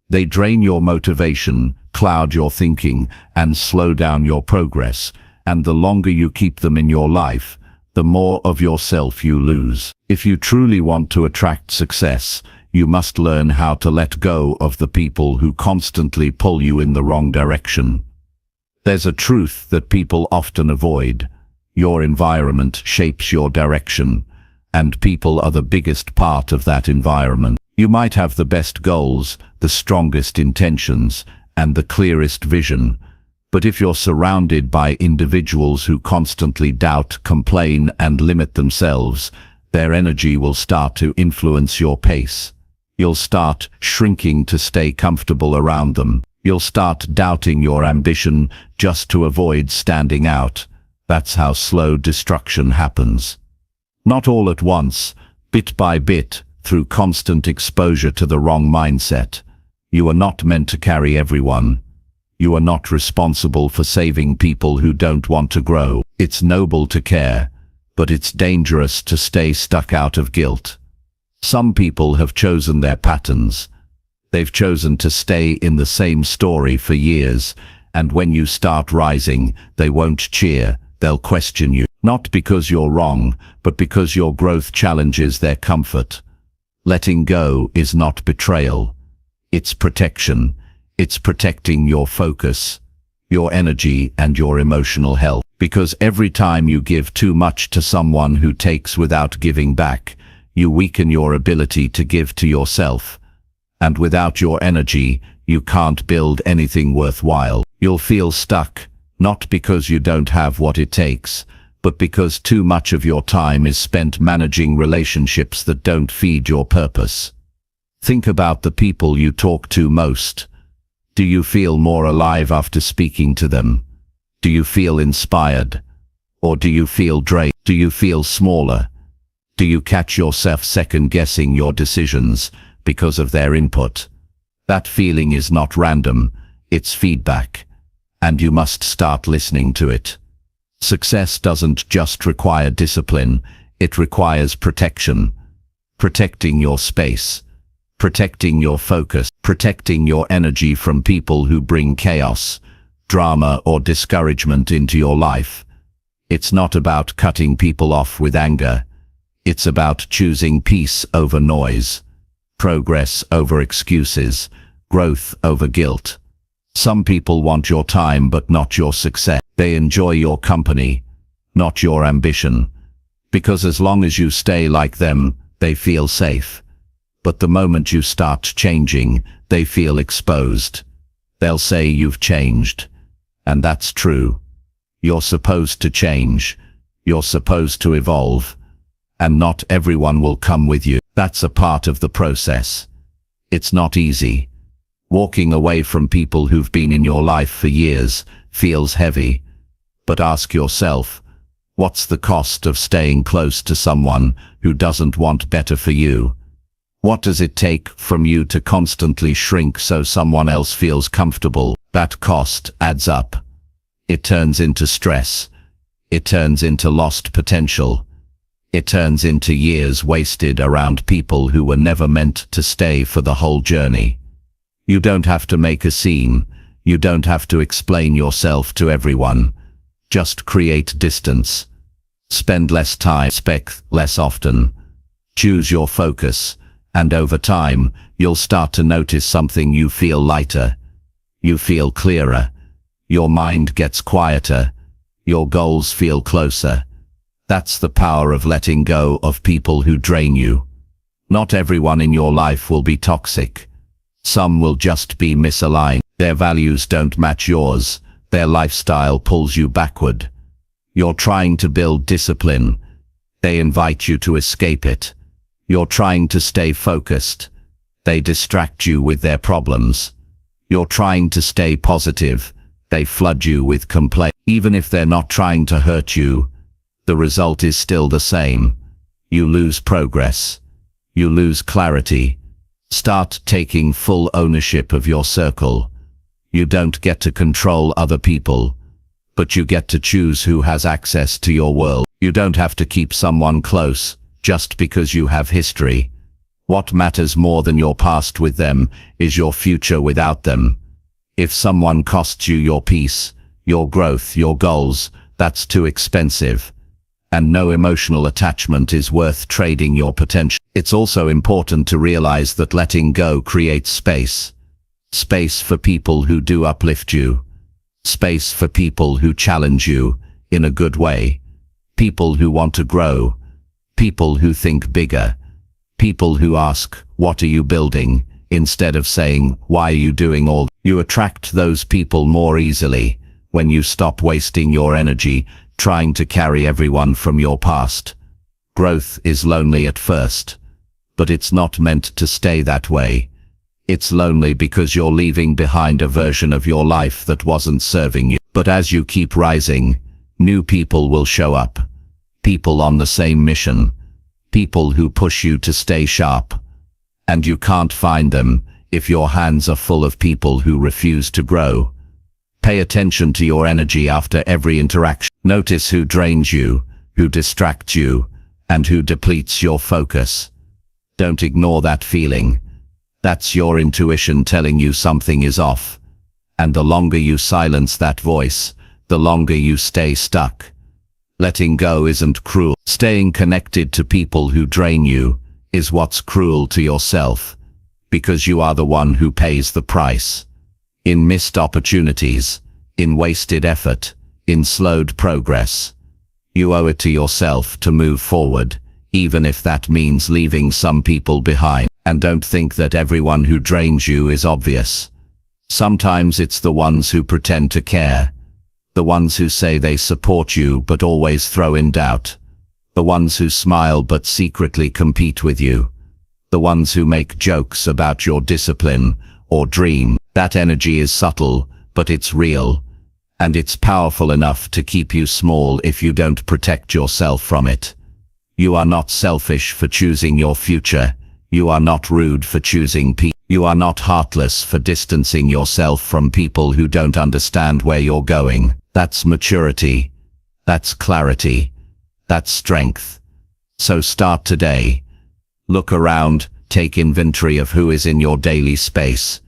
They drain your motivation, cloud your thinking, and slow down your progress, and the longer you keep them in your life, the more of yourself you lose. If you truly want to attract success, you must learn how to let go of the people who constantly pull you in the wrong direction. There's a truth that people often avoid. Your environment shapes your direction, and people are the biggest part of that environment. You might have the best goals, the strongest intentions, and the clearest vision, but if you're surrounded by individuals who constantly doubt, complain, and limit themselves, their energy will start to influence your pace. You'll start shrinking to stay comfortable around them. You'll start doubting your ambition just to avoid standing out. That's how slow destruction happens. Not all at once, bit by bit, through constant exposure to the wrong mindset. You are not meant to carry everyone. You are not responsible for saving people who don't want to grow. It's noble to care, but it's dangerous to stay stuck out of guilt. Some people have chosen their patterns. They've chosen to stay in the same story for years, and when you start rising, they won't cheer, they'll question you. Not because you're wrong, but because your growth challenges their comfort. Letting go is not betrayal. It's protection. It's protecting your focus, your energy, and your emotional health. Because every time you give too much to someone who takes without giving back, you weaken your ability to give to yourself. And without your energy, you can't build anything worthwhile. You'll feel stuck, not because you don't have what it takes, but because too much of your time is spent managing relationships that don't feed your purpose. Think about the people you talk to most. Do you feel more alive after speaking to them? Do you feel inspired? Or do you feel drained? Do you feel smaller? Do you catch yourself second-guessing your decisions because of their input? That feeling is not random, it's feedback, and you must start listening to it. Success doesn't just require discipline, it requires protection. Protecting your space, protecting your focus, protecting your energy from people who bring chaos, drama, or discouragement into your life. It's not about cutting people off with anger. It's about choosing peace over noise, progress over excuses, growth over guilt. Some people want your time but not your success. They enjoy your company, not your ambition. Because as long as you stay like them, they feel safe. But the moment you start changing, they feel exposed. They'll say you've changed. And that's true. You're supposed to change. You're supposed to evolve. And not everyone will come with you. That's a part of the process. It's not easy. Walking away from people who've been in your life for years feels heavy. But ask yourself, what's the cost of staying close to someone who doesn't want better for you? What does it take from you to constantly shrink so someone else feels comfortable? That cost adds up. It turns into stress. It turns into lost potential. It turns into years wasted around people who were never meant to stay for the whole journey. You don't have to make a scene. You don't have to explain yourself to everyone. Just create distance. Spend less time, speak less often. Choose your focus, and over time, you'll start to notice something. You feel lighter. You feel clearer. Your mind gets quieter. Your goals feel closer. That's the power of letting go of people who drain you. Not everyone in your life will be toxic. Some will just be misaligned. Their values don't match yours. Their lifestyle pulls you backward. You're trying to build discipline. They invite you to escape it. You're trying to stay focused. They distract you with their problems. You're trying to stay positive. They flood you with complaints. Even if they're not trying to hurt you, the result is still the same. You lose progress. You lose clarity. Start taking full ownership of your circle. You don't get to control other people, but you get to choose who has access to your world. You don't have to keep someone close just because you have history. What matters more than your past with them is your future without them. If someone costs you your peace, your growth, your goals, that's too expensive. And no emotional attachment is worth trading your potential. It's also important to realize that letting go creates space. Space for people who do uplift you. Space for people who challenge you in a good way. People who want to grow. People who think bigger. People who ask, "What are you building?" instead of saying, "Why are you doing all?" You attract those people more easily when you stop wasting your energy trying to carry everyone from your past. Growth is lonely at first, but it's not meant to stay that way. It's lonely because you're leaving behind a version of your life that wasn't serving you. But as you keep rising, new people will show up. People on the same mission. People who push you to stay sharp. And you can't find them if your hands are full of people who refuse to grow. Pay attention to your energy after every interaction. Notice who drains you, who distracts you, and who depletes your focus. Don't ignore that feeling. That's your intuition telling you something is off. And the longer you silence that voice, the longer you stay stuck. Letting go isn't cruel. Staying connected to people who drain you is what's cruel to yourself, because you are the one who pays the price. In missed opportunities, in wasted effort, in slowed progress. You owe it to yourself to move forward, even if that means leaving some people behind. And don't think that everyone who drains you is obvious. Sometimes it's the ones who pretend to care. The ones who say they support you but always throw in doubt. The ones who smile but secretly compete with you. The ones who make jokes about your discipline or dream. That energy is subtle, but it's real. And it's powerful enough to keep you small if you don't protect yourself from it. You are not selfish for choosing your future. You are not rude for choosing peace. You are not heartless for distancing yourself from people who don't understand where you're going. That's maturity. That's clarity. That's strength. So start today. Look around, take inventory of who is in your daily space.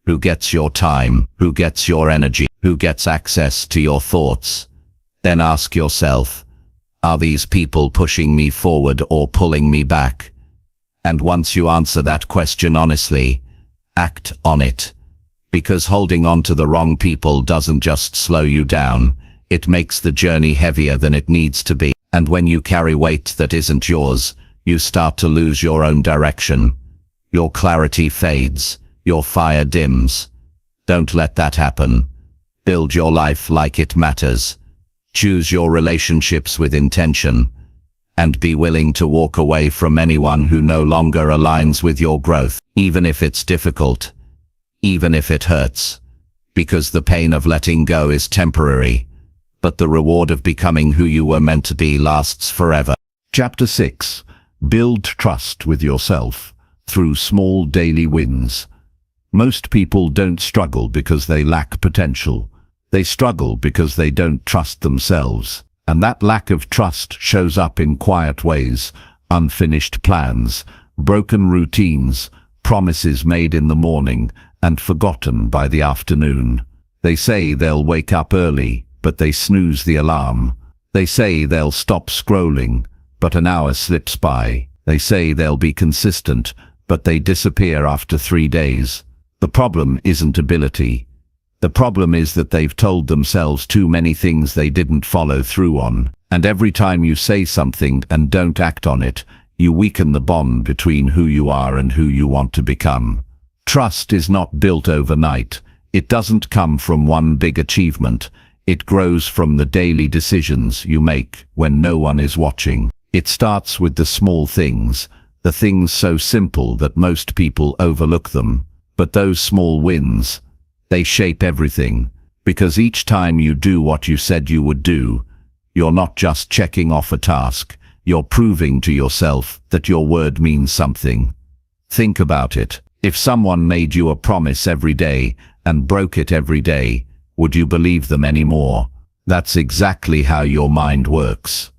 Who gets your time? Who gets your energy? Who gets access to your thoughts? Then ask yourself, are these people pushing me forward or pulling me back? And once you answer that question honestly, act on it. Because holding on to the wrong people doesn't just slow you down, it makes the journey heavier than it needs to be. And when you carry weight that isn't yours, you start to lose your own direction. Your clarity fades, your fire dims. Don't let that happen. Build your life like it matters. Choose your relationships with intention. And be willing to walk away from anyone who no longer aligns with your growth, even if it's difficult, even if it hurts. Because the pain of letting go is temporary, but the reward of becoming who you were meant to be lasts forever. Chapter 6. Build trust with yourself through small daily wins. Most people don't struggle because they lack potential. They struggle because they don't trust themselves. And that lack of trust shows up in quiet ways: unfinished plans, broken routines, promises made in the morning and forgotten by the afternoon. They say they'll wake up early, but they snooze the alarm. They say they'll stop scrolling, but an hour slips by. They say they'll be consistent, but they disappear after 3 days. The problem isn't ability. The problem is that they've told themselves too many things they didn't follow through on. And every time you say something and don't act on it, you weaken the bond between who you are and who you want to become. Trust is not built overnight. It doesn't come from one big achievement. It grows from the daily decisions you make when no one is watching. It starts with the small things, the things so simple that most people overlook them. But those small wins, they shape everything, because each time you do what you said you would do, you're not just checking off a task, you're proving to yourself that your word means something. Think about it. If someone made you a promise every day and broke it every day, would you believe them anymore? That's exactly how your mind works.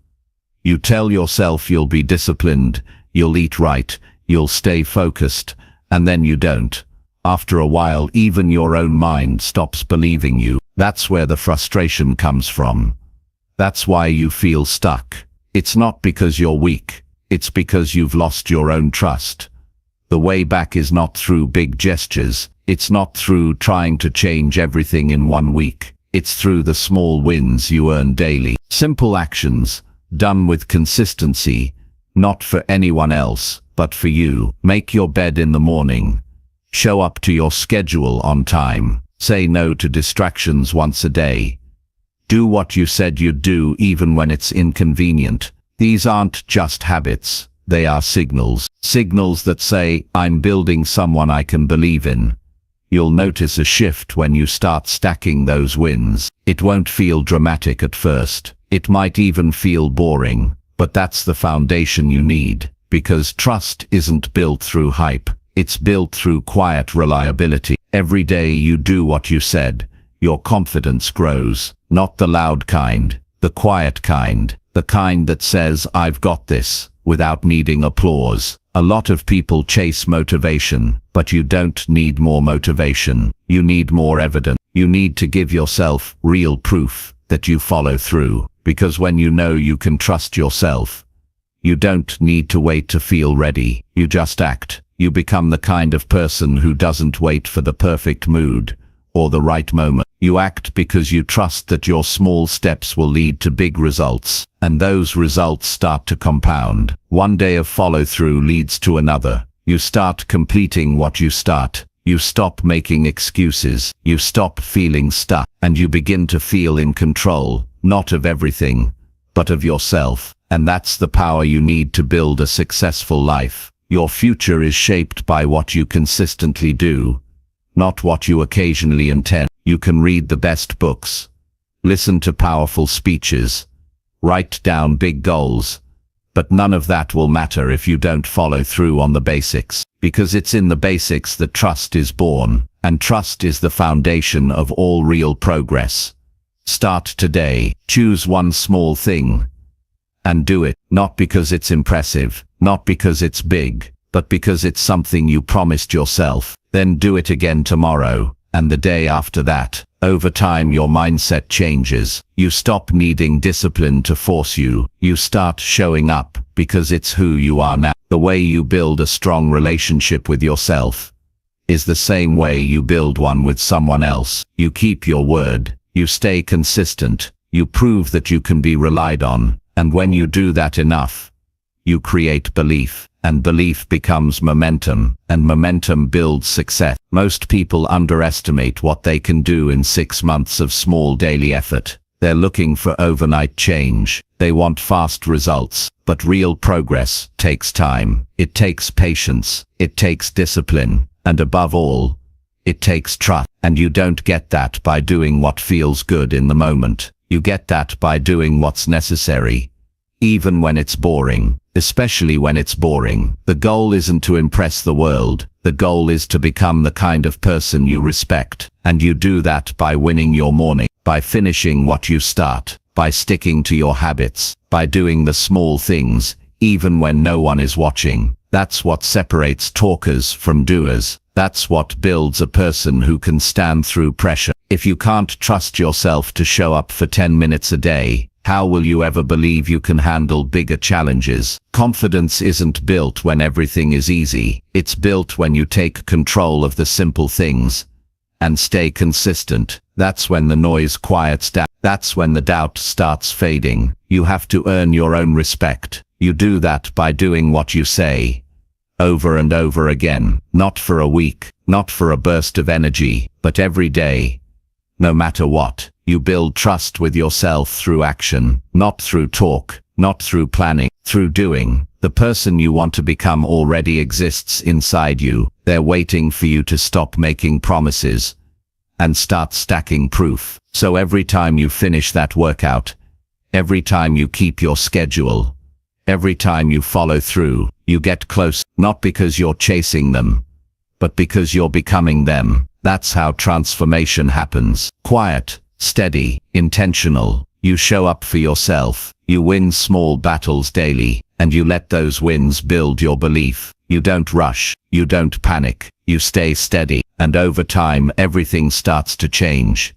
You tell yourself you'll be disciplined, you'll eat right, you'll stay focused, and then you don't. After a while, even your own mind stops believing you. That's where the frustration comes from. That's why you feel stuck. It's not because you're weak. It's because you've lost your own trust. The way back is not through big gestures. It's not through trying to change everything in 1 week. It's through the small wins you earn daily. Simple actions, done with consistency, not for anyone else, but for you. Make your bed in the morning. Show up to your schedule on time. Say no to distractions once a day. Do what you said you'd do even when it's inconvenient. These aren't just habits. They are signals. Signals that say, I'm building someone I can believe in. You'll notice a shift when you start stacking those wins. It won't feel dramatic at first. It might even feel boring. But that's the foundation you need. Because trust isn't built through hype. It's built through quiet reliability. Every day you do what you said, your confidence grows. Not the loud kind, the quiet kind. The kind that says, I've got this, without needing applause. A lot of people chase motivation, but you don't need more motivation. You need more evidence. You need to give yourself real proof that you follow through. Because when you know you can trust yourself, you don't need to wait to feel ready. You just act. You become the kind of person who doesn't wait for the perfect mood or the right moment. You act because you trust that your small steps will lead to big results, and those results start to compound. One day of follow-through leads to another. You start completing what you start. You stop making excuses. You stop feeling stuck, and you begin to feel in control, not of everything, but of yourself. And that's the power you need to build a successful life. Your future is shaped by what you consistently do, not what you occasionally intend. You can read the best books, listen to powerful speeches, write down big goals, but none of that will matter if you don't follow through on the basics. Because it's in the basics that trust is born, and trust is the foundation of all real progress. Start today. Choose one small thing and do it, not because it's impressive, not because it's big, but because it's something you promised yourself. Then do it again tomorrow, and the day after that. Over time your mindset changes. You stop needing discipline to force you. You start showing up because it's who you are now. The way you build a strong relationship with yourself is the same way you build one with someone else. You keep your word. You stay consistent. You prove that you can be relied on. And when you do that enough, you create belief. And belief becomes momentum, and momentum builds success. Most people underestimate what they can do in 6 months of small daily effort. They're looking for overnight change. They want fast results, but real progress takes time. It takes patience. It takes discipline. And above all, it takes trust. And you don't get that by doing what feels good in the moment. You get that by doing what's necessary, even when it's boring. Especially when it's boring. The goal isn't to impress the world. The goal is to become the kind of person you respect. And you do that by winning your morning, by finishing what you start, by sticking to your habits, by doing the small things, even when no one is watching. That's what separates talkers from doers. That's what builds a person who can stand through pressure. If you can't trust yourself to show up for 10 minutes a day, how will you ever believe you can handle bigger challenges? Confidence isn't built when everything is easy. It's built when you take control of the simple things and stay consistent. That's when the noise quiets down. That's when the doubt starts fading. You have to earn your own respect. You do that by doing what you say, over and over again, not for a week, not for a burst of energy, but every day. No matter what, you build trust with yourself through action, not through talk, not through planning, through doing. The person you want to become already exists inside you. They're waiting for you to stop making promises and start stacking proof. So every time you finish that workout, every time you keep your schedule, every time you follow through, you get close, not because you're chasing them, but because you're becoming them. That's how transformation happens. Quiet, steady, intentional. You show up for yourself. You win small battles daily, and you let those wins build your belief. You don't rush. You don't panic. You stay steady, and over time everything starts to change.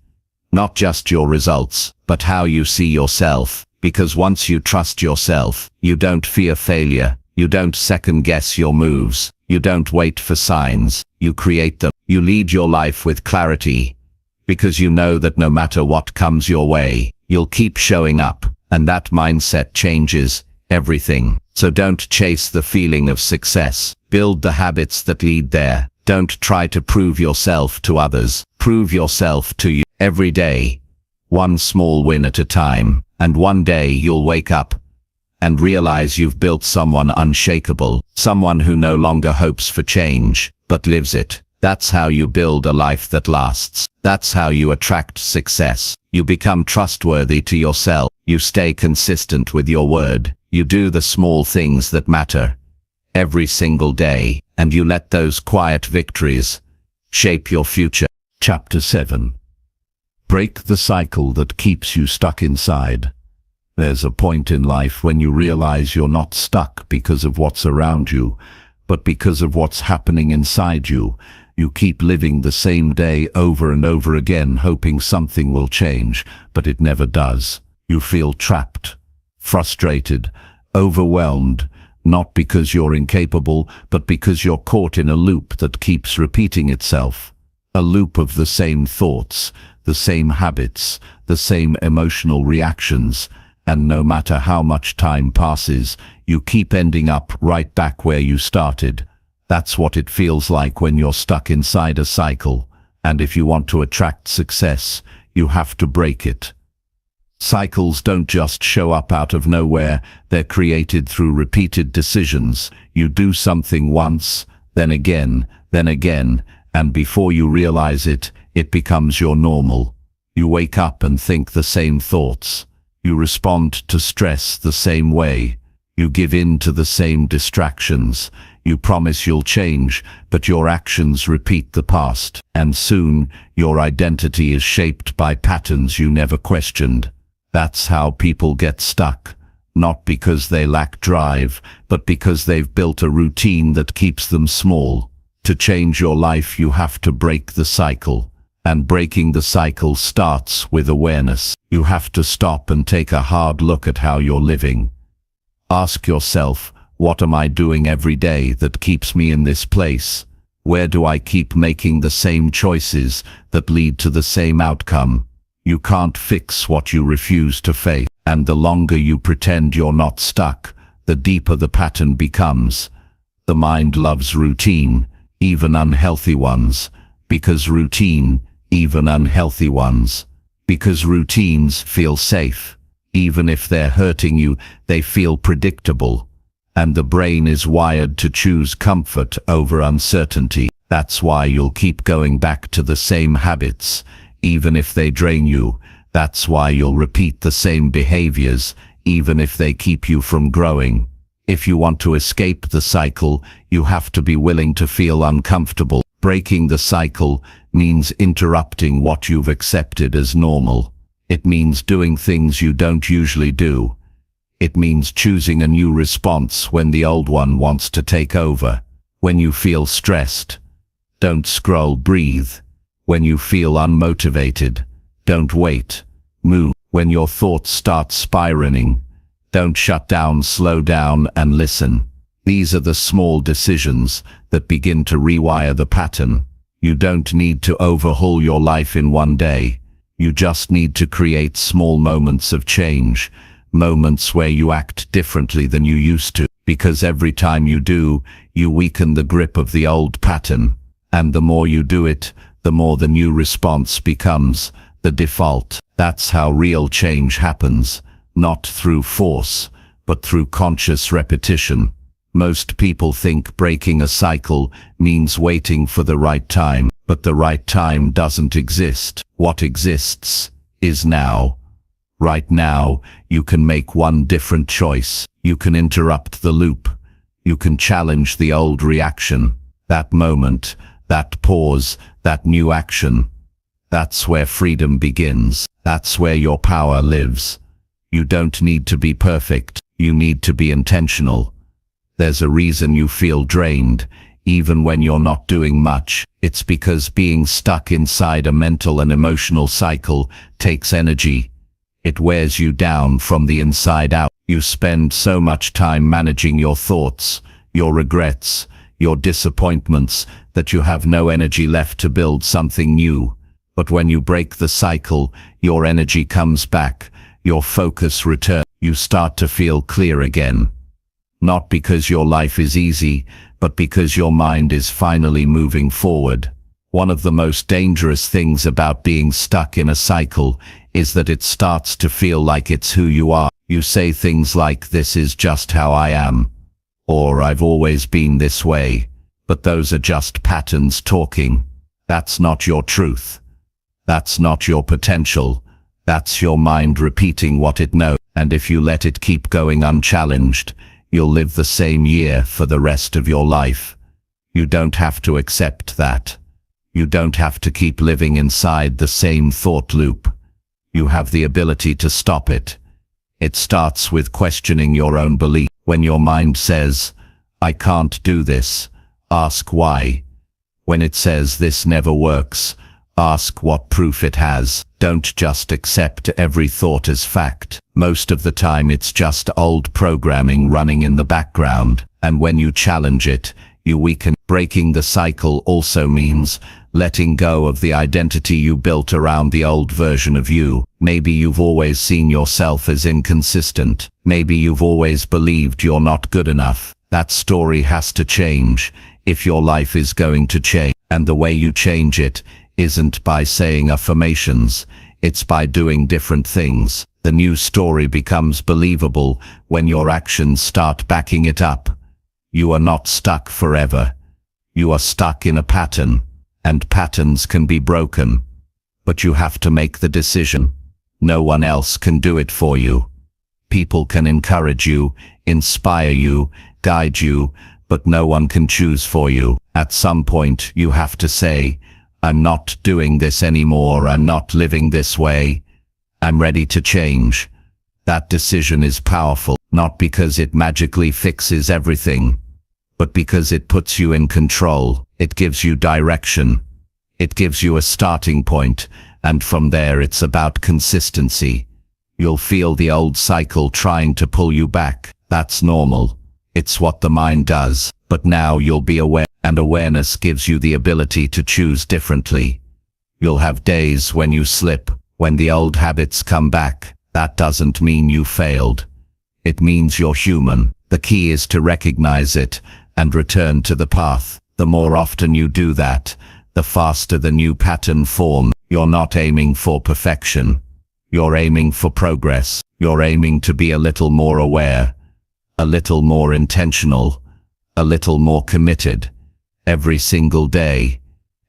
Not just your results, but how you see yourself. Because once you trust yourself, you don't fear failure. You don't second-guess your moves. You don't wait for signs. You create them. You lead your life with clarity, because you know that no matter what comes your way, you'll keep showing up, and that mindset changes everything. So don't chase the feeling of success. Build the habits that lead there. Don't try to prove yourself to others. Prove yourself to you every day, one small win at a time, and one day you'll wake up and realize you've built someone unshakable, someone who no longer hopes for change, but lives it. That's how you build a life that lasts. That's how you attract success. You become trustworthy to yourself. You stay consistent with your word. You do the small things that matter every single day, and you let those quiet victories shape your future. Chapter 7. Break the cycle that keeps you stuck inside. There's a point in life when you realize you're not stuck because of what's around you, but because of what's happening inside you. You keep living the same day over and over again, hoping something will change, but it never does. You feel trapped, frustrated, overwhelmed, not because you're incapable, but because you're caught in a loop that keeps repeating itself. A loop of the same thoughts, the same habits, the same emotional reactions, and no matter how much time passes, you keep ending up right back where you started. That's what it feels like when you're stuck inside a cycle, and if you want to attract success, you have to break it. Cycles don't just show up out of nowhere, they're created through repeated decisions. You do something once, then again, and before you realize it, it becomes your normal. You wake up and think the same thoughts. You respond to stress the same way. You give in to the same distractions. You promise you'll change, but your actions repeat the past, and soon your identity is shaped by patterns you never questioned. That's how people get stuck, not because they lack drive, but because they've built a routine that keeps them small. To change your life, you have to break the cycle, and breaking the cycle starts with awareness. You have to stop and take a hard look at how you're living. Ask yourself, what am I doing every day that keeps me in this place? Where do I keep making the same choices that lead to the same outcome? You can't fix what you refuse to face, and the longer you pretend you're not stuck, the deeper the pattern becomes. The mind loves routine, even unhealthy ones, because routines feel safe. Even if they're hurting you, they feel predictable. And the brain is wired to choose comfort over uncertainty. That's why you'll keep going back to the same habits, even if they drain you. That's why you'll repeat the same behaviors, even if they keep you from growing. If you want to escape the cycle, you have to be willing to feel uncomfortable. Breaking the cycle means interrupting what you've accepted as normal. It means doing things you don't usually do. It means choosing a new response when the old one wants to take over. When you feel stressed, don't scroll, breathe. When you feel unmotivated, don't wait. Move. When your thoughts start spiraling, don't shut down, slow down and listen. These are the small decisions that begin to rewire the pattern. You don't need to overhaul your life in one day. You just need to create small moments of change, moments where you act differently than you used to, because every time you do, you weaken the grip of the old pattern. And the more you do it, the more the new response becomes the default. That's how real change happens, not through force, but through conscious repetition. Most people think breaking a cycle means waiting for the right time, but the right time doesn't exist. What exists is now. Right now, you can make one different choice. You can interrupt the loop. You can challenge the old reaction. That moment, that pause, that new action. That's where freedom begins. That's where your power lives. You don't need to be perfect. You need to be intentional. There's a reason you feel drained, even when you're not doing much. It's because being stuck inside a mental and emotional cycle takes energy. It wears you down from the inside out. You spend so much time managing your thoughts, your regrets, your disappointments, that you have no energy left to build something new. But when you break the cycle, your energy comes back, your focus returns. You start to feel clear again. Not because your life is easy, but because your mind is finally moving forward. One of the most dangerous things about being stuck in a cycle is that it starts to feel like it's who you are. You say things like, "This is just how I am," or "I've always been this way." But those are just patterns talking. That's not your truth. That's not your potential. That's your mind repeating what it knows. And if you let it keep going unchallenged, you'll live the same year for the rest of your life. You don't have to accept that. You don't have to keep living inside the same thought loop. You have the ability to stop it. It starts with questioning your own belief. When your mind says, "I can't do this," ask why. When it says this never works, ask what proof it has. Don't just accept every thought as fact. Most of the time it's just old programming running in the background, and when you challenge it, you weaken. Breaking the cycle also means letting go of the identity you built around the old version of you. Maybe you've always seen yourself as inconsistent. Maybe you've always believed you're not good enough. That story has to change if your life is going to change. And the way you change it isn't by saying affirmations, it's by doing different things. The new story becomes believable when your actions start backing it up. You are not stuck forever. You are stuck in a pattern, and patterns can be broken. But you have to make the decision. No one else can do it for you. People can encourage you, inspire you, guide you, but no one can choose for you. At some point, you have to say, "I'm not doing this anymore. I'm not living this way. I'm ready to change." That decision is powerful, not because it magically fixes everything, but because it puts you in control. It gives you direction. It gives you a starting point, and from there it's about consistency. You'll feel the old cycle trying to pull you back. That's normal. It's what the mind does. But now you'll be aware, and awareness gives you the ability to choose differently. You'll have days when you slip, when the old habits come back. That doesn't mean you failed. It means you're human. The key is to recognize it and return to the path. The more often you do that, the faster the new pattern forms. You're not aiming for perfection. You're aiming for progress. You're aiming to be a little more aware, a little more intentional, a little more committed. Every single day,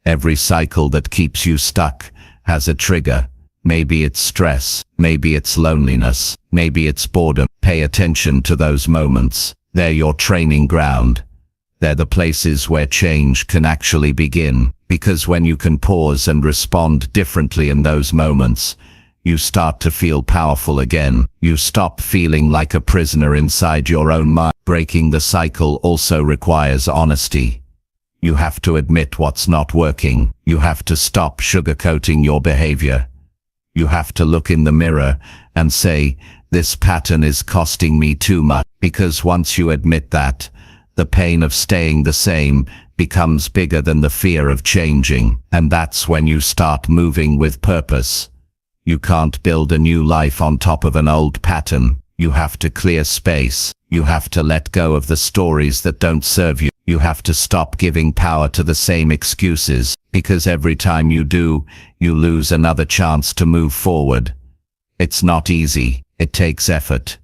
every cycle that keeps you stuck has a trigger. Maybe it's stress, maybe it's loneliness, maybe it's boredom. Pay attention to those moments. They're your training ground. They're the places where change can actually begin. Because when you can pause and respond differently in those moments, you start to feel powerful again. You stop feeling like a prisoner inside your own mind. Breaking the cycle also requires honesty. You have to admit what's not working. You have to stop sugarcoating your behavior. You have to look in the mirror and say, this pattern is costing me too much. Because once you admit that, the pain of staying the same becomes bigger than the fear of changing. And that's when you start moving with purpose. You can't build a new life on top of an old pattern. You have to clear space. You have to let go of the stories that don't serve you. You have to stop giving power to the same excuses, because every time you do, you lose another chance to move forward. It's not easy. It takes effort.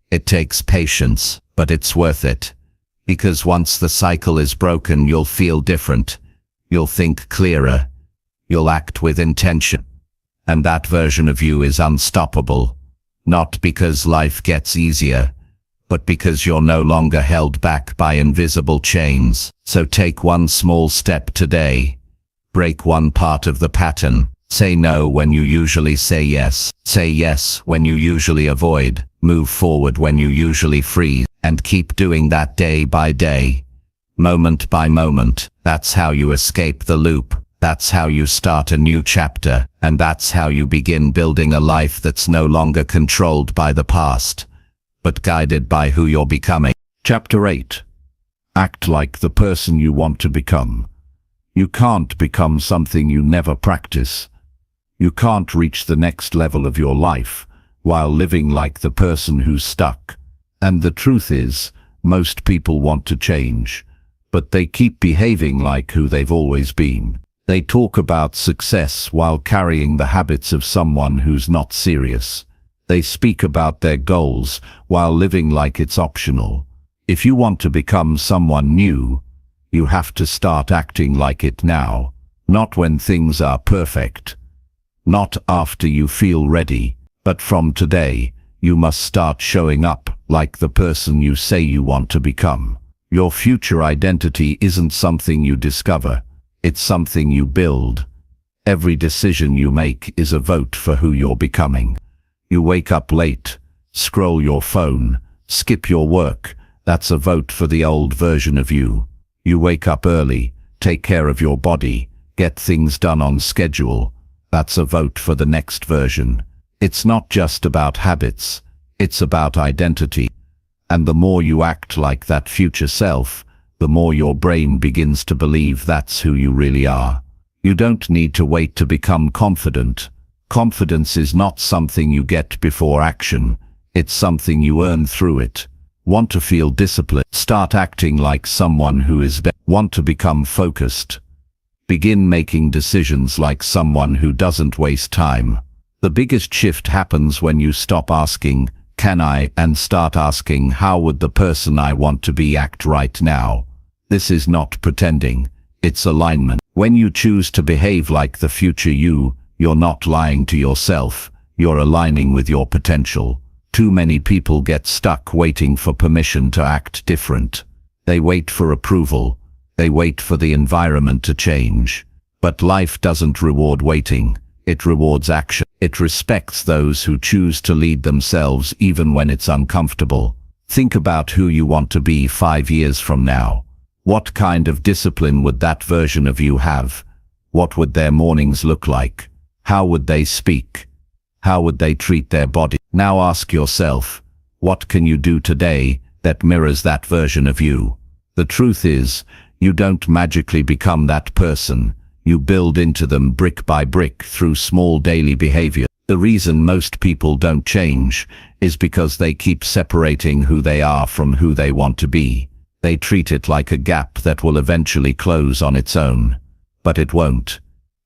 It takes patience, but it's worth it. Because once the cycle is broken, you'll feel different. You'll think clearer. You'll act with intention. And that version of you is unstoppable. Not because life gets easier, but because you're no longer held back by invisible chains. So take one small step today. Break one part of the pattern. Say no when you usually say yes. Say yes when you usually avoid. Move forward when you usually freeze. And keep doing that day by day. Moment by moment. That's how you escape the loop. That's how you start a new chapter. And that's how you begin building a life that's no longer controlled by the past, but guided by who you're becoming. Chapter 8. Act like the person you want to become. You can't become something you never practice. You can't reach the next level of your life while living like the person who's stuck. And the truth is, most people want to change, but they keep behaving like who they've always been. They talk about success while carrying the habits of someone who's not serious. They speak about their goals while living like it's optional. If you want to become someone new, you have to start acting like it now, not when things are perfect, not after you feel ready, but from today. You must start showing up like the person you say you want to become. Your future identity isn't something you discover, it's something you build. Every decision you make is a vote for who you're becoming. You wake up late, scroll your phone, skip your work, that's a vote for the old version of you. You wake up early, take care of your body, get things done on schedule, that's a vote for the next version. It's not just about habits, it's about identity. And the more you act like that future self, the more your brain begins to believe that's who you really are. You don't need to wait to become confident. Confidence is not something you get before action, it's something you earn through it. Want to feel disciplined? Start acting like someone who is better. Want to become focused? Begin making decisions like someone who doesn't waste time. The biggest shift happens when you stop asking, "Can I?" and start asking, "How would the person I want to be act right now?" This is not pretending, it's alignment. When you choose to behave like the future you're not lying to yourself, you're aligning with your potential. Too many people get stuck waiting for permission to act different. They wait for approval, they wait for the environment to change. But life doesn't reward waiting, it rewards action. It respects those who choose to lead themselves even when it's uncomfortable. Think about who you want to be 5 years from now. What kind of discipline would that version of you have? What would their mornings look like? How would they speak? How would they treat their body? Now ask yourself, what can you do today that mirrors that version of you? The truth is, you don't magically become that person. You build into them brick by brick through small daily behavior. The reason most people don't change is because they keep separating who they are from who they want to be. They treat it like a gap that will eventually close on its own. But it won't.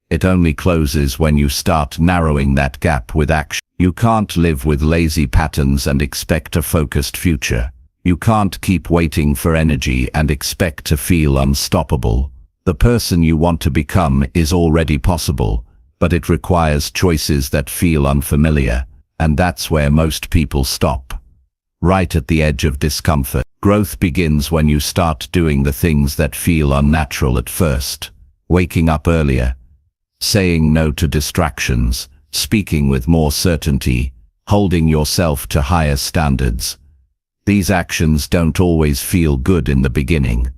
It only closes when you start narrowing that gap with action. You can't live with lazy patterns and expect a focused future. You can't keep waiting for energy and expect to feel unstoppable. The person you want to become is already possible, but it requires choices that feel unfamiliar, and that's where most people stop. Right at the edge of discomfort. Growth begins when you start doing the things that feel unnatural at first. Waking up earlier, saying no to distractions, speaking with more certainty, holding yourself to higher standards. These actions don't always feel good in the beginning.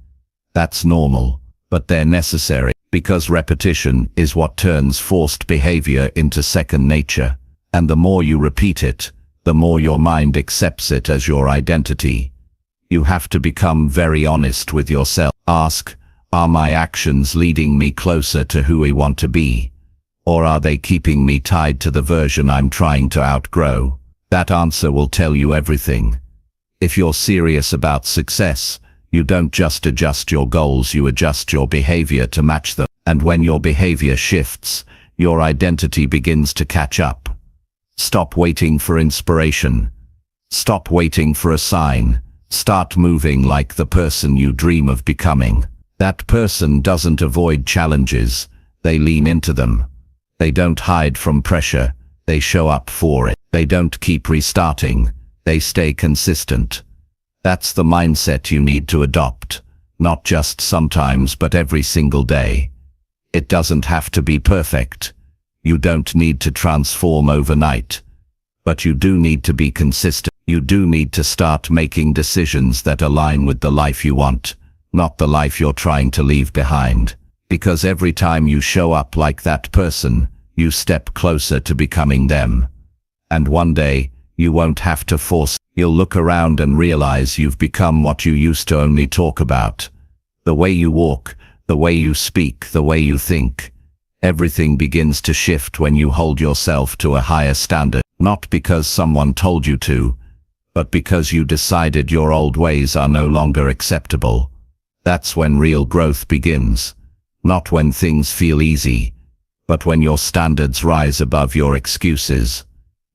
That's normal. but they're necessary, because repetition is what turns forced behavior into second nature. And the more you repeat it, the more your mind accepts it as your identity. You have to become very honest with yourself. Ask, are my actions leading me closer to who I want to be? Or are they keeping me tied to the version I'm trying to outgrow? That answer will tell you everything. If you're serious about success, you don't just adjust your goals, you adjust your behavior to match them. And when your behavior shifts, your identity begins to catch up. Stop waiting for inspiration. Stop waiting for a sign. Start moving like the person you dream of becoming. That person doesn't avoid challenges, they lean into them. They don't hide from pressure, they show up for it. They don't keep restarting, they stay consistent. That's the mindset you need to adopt, not just sometimes but every single day. It doesn't have to be perfect. You don't need to transform overnight. But you do need to be consistent. You do need to start making decisions that align with the life you want, not the life you're trying to leave behind. Because every time you show up like that person, you step closer to becoming them. And one day, you won't have to force. You'll look around and realize you've become what you used to only talk about. The way you walk, the way you speak, the way you think. Everything begins to shift when you hold yourself to a higher standard, not because someone told you to, but because you decided your old ways are no longer acceptable. That's when real growth begins. Not when things feel easy, but when your standards rise above your excuses.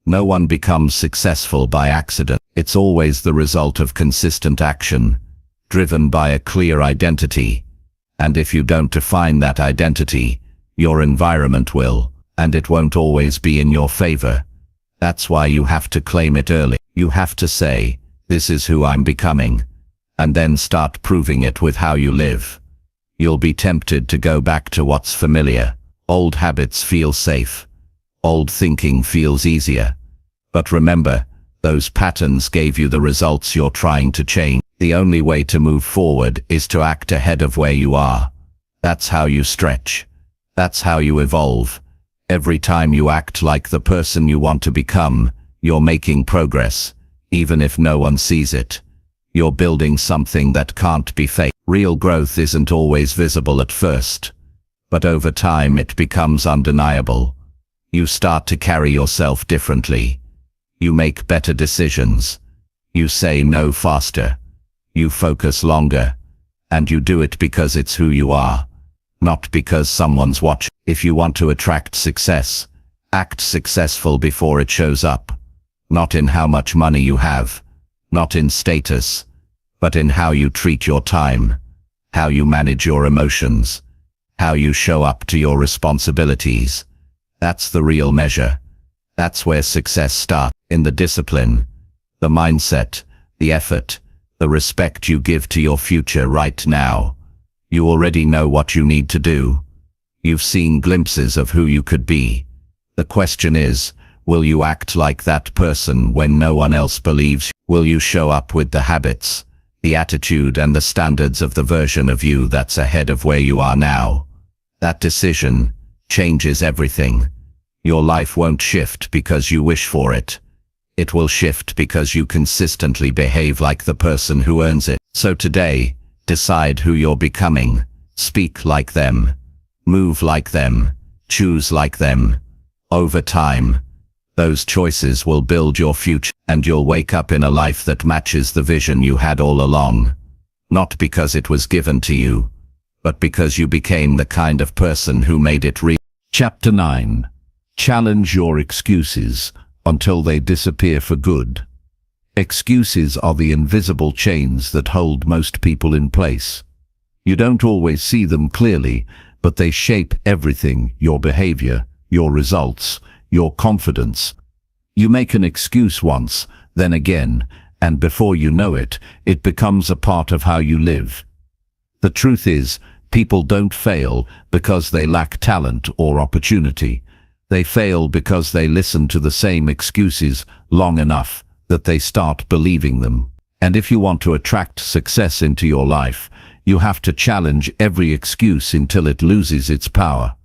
No one becomes successful by accident. It's always the result of consistent action, driven by a clear identity. And if you don't define that identity, your environment will, and it won't always be in your favor. That's why you have to claim it early. You have to say, this is who I'm becoming, and then start proving it with how you live. You'll be tempted to go back to what's familiar. Old habits feel safe. Old thinking feels easier. But remember, those patterns gave you the results you're trying to change. The only way to move forward is to act ahead of where you are. That's how you stretch. That's how you evolve. Every time you act like the person you want to become, you're making progress, even if no one sees it. You're building something that can't be faked. Real growth isn't always visible at first, but over time it becomes undeniable. You start to carry yourself differently. You make better decisions. You say no faster. You focus longer. And you do it because it's who you are, not because someone's watching. If you want to attract success, act successful before it shows up. Not in how much money you have, not in status, but in how you treat your time, how you manage your emotions, how you show up to your responsibilities. That's the real measure. That's where success starts, in the discipline, the mindset, the effort, the respect you give to your future right now. You already know what you need to do. You've seen glimpses of who you could be. The question is, will you act like that person when no one else believes? Will you show up with the habits, the attitude and the standards of the version of you that's ahead of where you are now? That decision changes everything. Your life won't shift because you wish for it. It will shift because you consistently behave like the person who earns it. So today, decide who you're becoming. Speak like them. Move like them. Choose like them. Over time, those choices will build your future, and you'll wake up in a life that matches the vision you had all along. Not because it was given to you, but because you became the kind of person who made it real. Chapter 9. Challenge your excuses until they disappear for good. Excuses are the invisible chains that hold most people in place. You don't always see them clearly, but they shape everything: your behavior, your results, your confidence. You make an excuse once, then again, and before you know it, it becomes a part of how you live. The truth is, people don't fail because they lack talent or opportunity. They fail because they listen to the same excuses long enough that they start believing them. And if you want to attract success into your life, You have to challenge every excuse until it loses its power.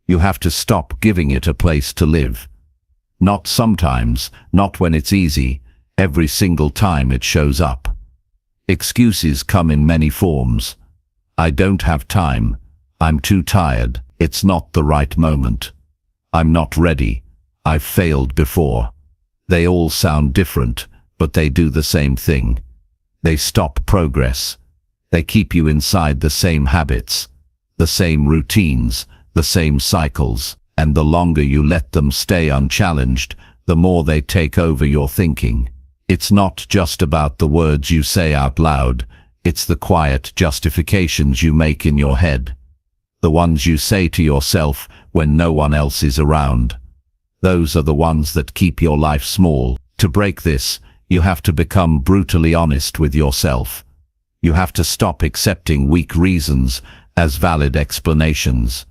You have to stop giving it a place to live. Not sometimes, not when it's easy, every single time it shows up. Excuses come in many forms. I don't have time. I'm too tired. It's not the right moment. I'm not ready. I've failed before. They all sound different, but they do the same thing. They stop progress. They keep you inside the same habits, the same routines, the same cycles, and the longer you let them stay unchallenged, the more they take over your thinking. It's not just about the words you say out loud, it's the quiet justifications you make in your head. The ones you say to yourself when no one else is around. Those are the ones that keep your life small. To break this, you have to become brutally honest with yourself. You have to stop accepting weak reasons as valid explanations.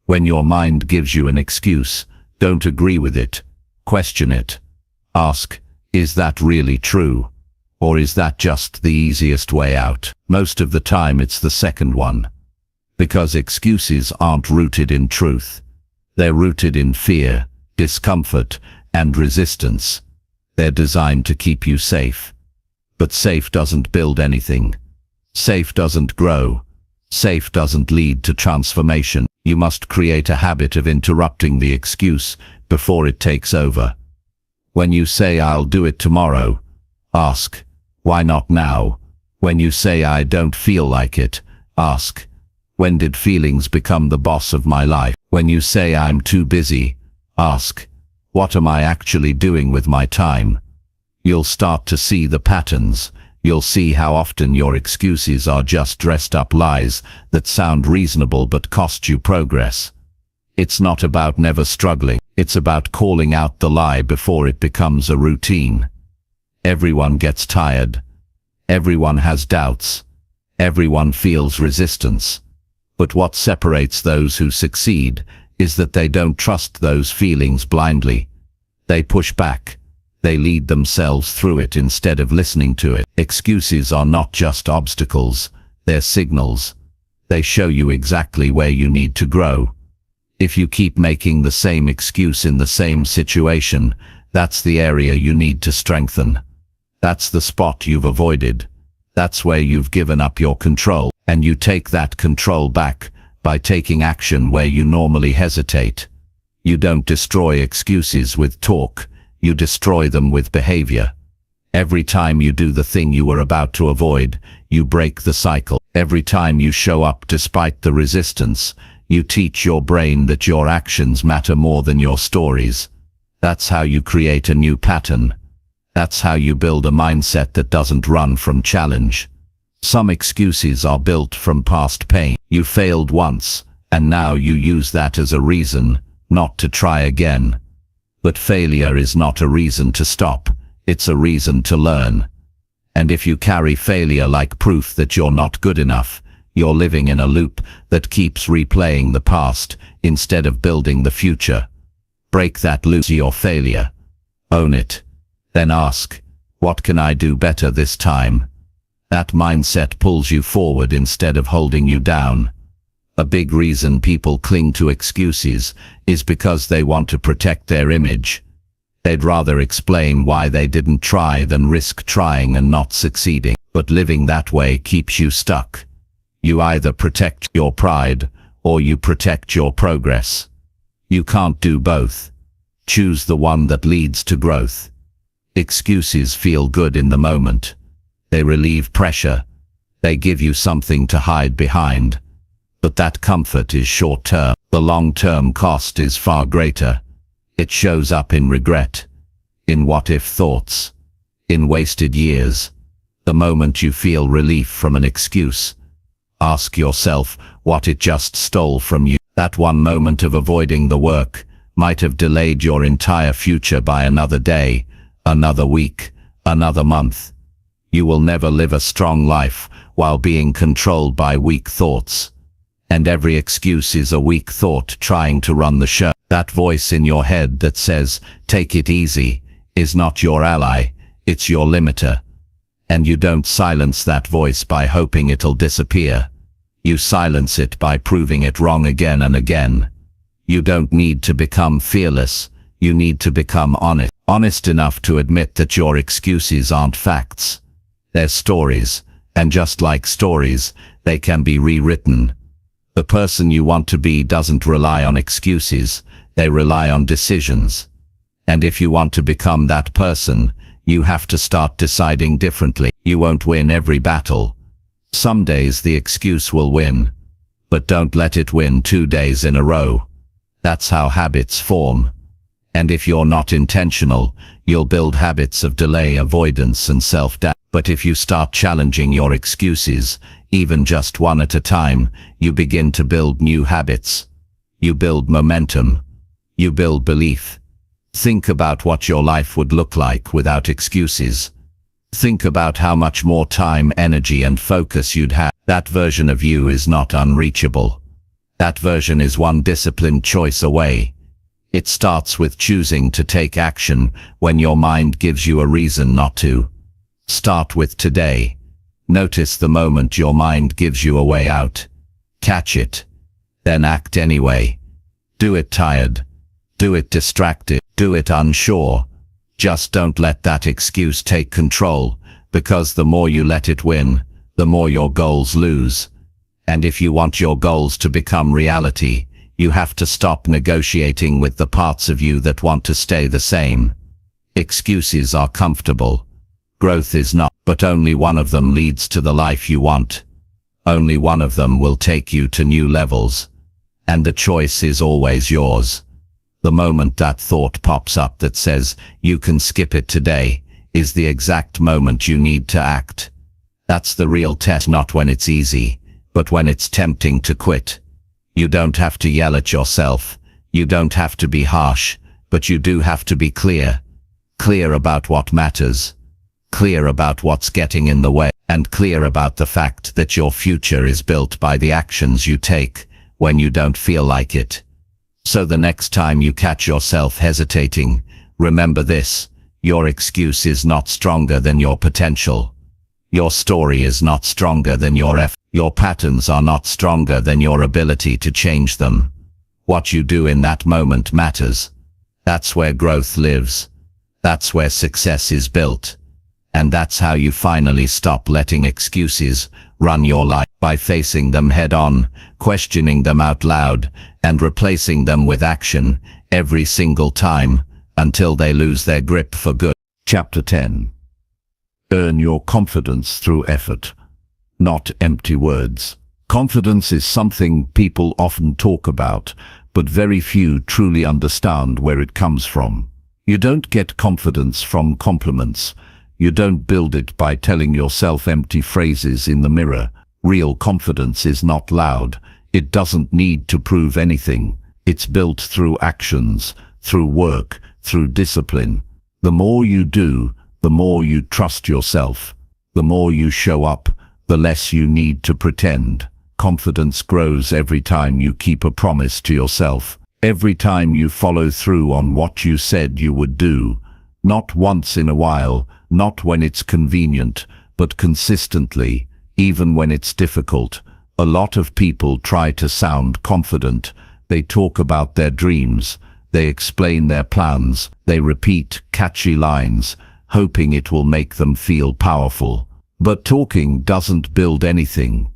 When your mind gives you an excuse, don't agree with it. Question it. Ask, is that really true? Or is that just the easiest way out? Most of the time it's the second one. Because excuses aren't rooted in truth. They're rooted in fear, discomfort, and resistance. They're designed to keep you safe. But safe doesn't build anything. Safe doesn't grow. Safe doesn't lead to transformation. You must create a habit of interrupting the excuse before it takes over. When you say I'll do it tomorrow, ask, why not now? When you say I don't feel like it, ask, when did feelings become the boss of my life? When you say I'm too busy, ask, what am I actually doing with my time? You'll start to see the patterns. You'll see how often your excuses are just dressed up lies that sound reasonable but cost you progress. It's not about never struggling. It's about calling out the lie before it becomes a routine. Everyone gets tired. Everyone has doubts. Everyone feels resistance. But what separates those who succeed is that they don't trust those feelings blindly. They push back. They lead themselves through it instead of listening to it. Excuses are not just obstacles, they're signals. They show you exactly where you need to grow. If you keep making the same excuse in the same situation, that's the area you need to strengthen. That's the spot you've avoided. That's where you've given up your control, and you take that control back by taking action where you normally hesitate. You don't destroy excuses with talk, you destroy them with behavior. Every time you do the thing you were about to avoid, you break the cycle. Every time you show up despite the resistance, you teach your brain that your actions matter more than your stories. That's how you create a new pattern. That's how you build a mindset that doesn't run from challenge. Some excuses are built from past pain. You failed once, and now you use that as a reason not to try again. But failure is not a reason to stop, it's a reason to learn. And if you carry failure like proof that you're not good enough, you're living in a loop that keeps replaying the past instead of building the future. Break that loop. Your failure. Own it. Then ask, what can I do better this time? That mindset pulls you forward instead of holding you down. A big reason people cling to excuses is because they want to protect their image. They'd rather explain why they didn't try than risk trying and not succeeding. But living that way keeps you stuck. You either protect your pride or you protect your progress. You can't do both. Choose the one that leads to growth. Excuses feel good in the moment. They relieve pressure. They give you something to hide behind. But that comfort is short-term. The long-term cost is far greater. It shows up in regret, in what-if thoughts, in wasted years. The moment you feel relief from an excuse, ask yourself what it just stole from you. That one moment of avoiding the work might have delayed your entire future by another day, another week, another month. You will never live a strong life while being controlled by weak thoughts. And every excuse is a weak thought trying to run the show. That voice in your head that says, take it easy, is not your ally, it's your limiter. And you don't silence that voice by hoping it'll disappear. You silence it by proving it wrong again and again. You don't need to become fearless. You need to become honest. Honest enough to admit that your excuses aren't facts. They're stories, and just like stories, they can be rewritten. The person you want to be doesn't rely on excuses, they rely on decisions. And if you want to become that person, you have to start deciding differently. You won't win every battle. Some days the excuse will win, but don't let it win 2 days in a row. That's how habits form. And if you're not intentional, you'll build habits of delay, avoidance, and self-doubt. But if you start challenging your excuses, even just one at a time, you begin to build new habits. You build momentum. You build belief. Think about what your life would look like without excuses. Think about how much more time, energy, and focus you'd have. That version of you is not unreachable. That version is one disciplined choice away. It starts with choosing to take action when your mind gives you a reason not to. Start with today. Notice the moment your mind gives you a way out. Catch it. Then act anyway. Do it tired. Do it distracted. Do it unsure. Just don't let that excuse take control, because the more you let it win, the more your goals lose. And if you want your goals to become reality, you have to stop negotiating with the parts of you that want to stay the same. Excuses are comfortable. Growth is not, but only one of them leads to the life you want. Only one of them will take you to new levels. And the choice is always yours. The moment that thought pops up that says, you can skip it today, is the exact moment you need to act. That's the real test, not when it's easy, but when it's tempting to quit. You don't have to yell at yourself. You don't have to be harsh, but you do have to be clear. Clear about what matters. Clear about what's getting in the way, and clear about the fact that your future is built by the actions you take when you don't feel like it. So the next time you catch yourself hesitating, remember this: your excuse is not stronger than your potential. Your story is not stronger than your effort. Your patterns are not stronger than your ability to change them. What you do in that moment matters. That's where growth lives. That's where success is built. And that's how you finally stop letting excuses run your life, by facing them head on, questioning them out loud, and replacing them with action every single time until they lose their grip for good. Chapter 10. Earn your confidence through effort, not empty words. Confidence is something people often talk about, but very few truly understand where it comes from. You don't get confidence from compliments. You don't build it by telling yourself empty phrases in the mirror. Real confidence is not loud. It doesn't need to prove anything. It's built through actions, through work, through discipline. The more you do, the more you trust yourself. The more you show up, the less you need to pretend. Confidence grows every time you keep a promise to yourself. Every time you follow through on what you said you would do. Not once in a while, not when it's convenient, but consistently, even when it's difficult. A lot of people try to sound confident. They talk about their dreams. They explain their plans. They repeat catchy lines, hoping it will make them feel powerful. But talking doesn't build anything.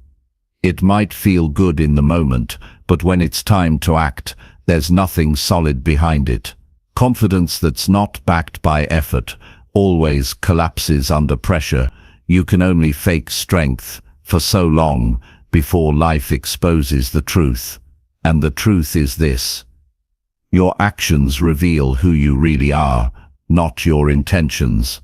It might feel good in the moment, but when it's time to act, there's nothing solid behind it. Confidence that's not backed by effort always collapses under pressure. You can only fake strength for so long before life exposes the truth. And the truth is this: your actions reveal who you really are, not your intentions,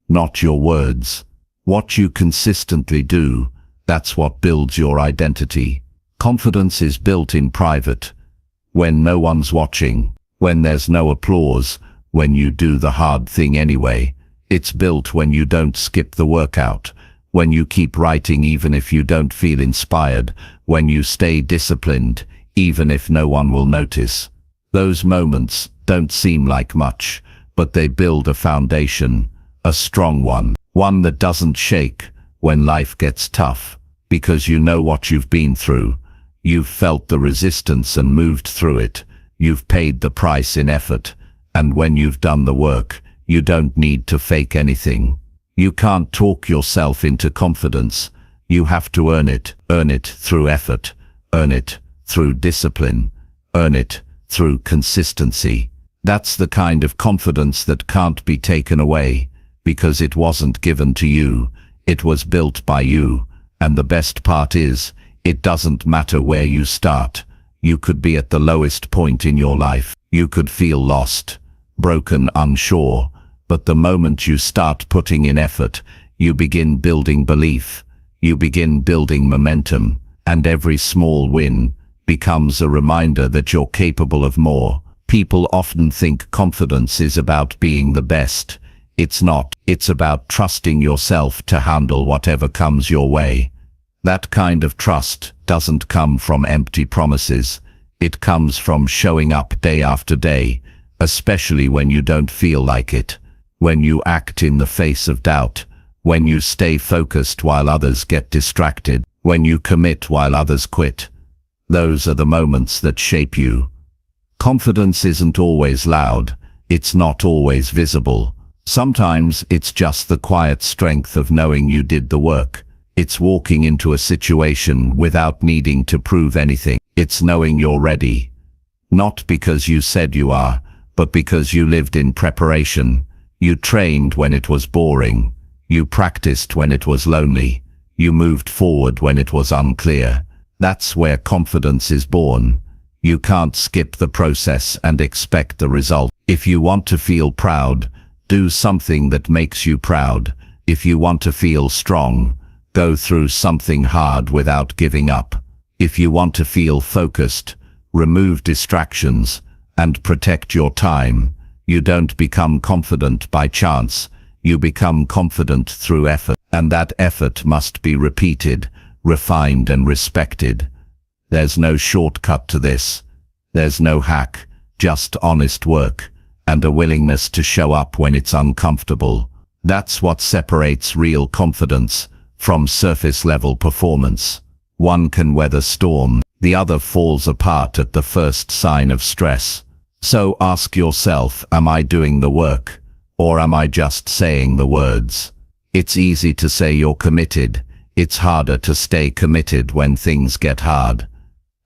not your words. What you consistently do, that's what builds your identity. Confidence is built in private, when no one's watching, when there's no applause, when you do the hard thing anyway. It's built when you don't skip the workout, when you keep writing even if you don't feel inspired, when you stay disciplined even if no one will notice. Those moments don't seem like much, but they build a foundation, a strong one. One that doesn't shake when life gets tough, because you know what you've been through. You've felt the resistance and moved through it. You've paid the price in effort, and when you've done the work, you don't need to fake anything. You can't talk yourself into confidence. You have to earn it through effort, earn it through discipline, earn it through consistency. That's the kind of confidence that can't be taken away, because it wasn't given to you, it was built by you. And the best part is, it doesn't matter where you start. You could be at the lowest point in your life. You could feel lost, broken, unsure. But the moment you start putting in effort, you begin building belief. You begin building momentum. And every small win becomes a reminder that you're capable of more. People often think confidence is about being the best. It's not. It's about trusting yourself to handle whatever comes your way. That kind of trust doesn't come from empty promises. It comes from showing up day after day, especially when you don't feel like it, when you act in the face of doubt, when you stay focused while others get distracted, when you commit while others quit. Those are the moments that shape you. Confidence isn't always loud. It's not always visible. Sometimes it's just the quiet strength of knowing you did the work. It's walking into a situation without needing to prove anything. It's knowing you're ready. Not because you said you are, but because you lived in preparation. You trained when it was boring. You practiced when it was lonely. You moved forward when it was unclear. That's where confidence is born. You can't skip the process and expect the result. If you want to feel proud, do something that makes you proud. If you want to feel strong, go through something hard without giving up. If you want to feel focused, remove distractions and protect your time. You don't become confident by chance. You become confident through effort, and that effort must be repeated, refined and respected. There's no shortcut to this. There's no hack, just honest work and a willingness to show up when it's uncomfortable. That's what separates real confidence from surface-level performance. One can weather storm, the other falls apart at the first sign of stress. So ask yourself, am I doing the work, or am I just saying the words? It's easy to say you're committed. It's harder to stay committed when things get hard.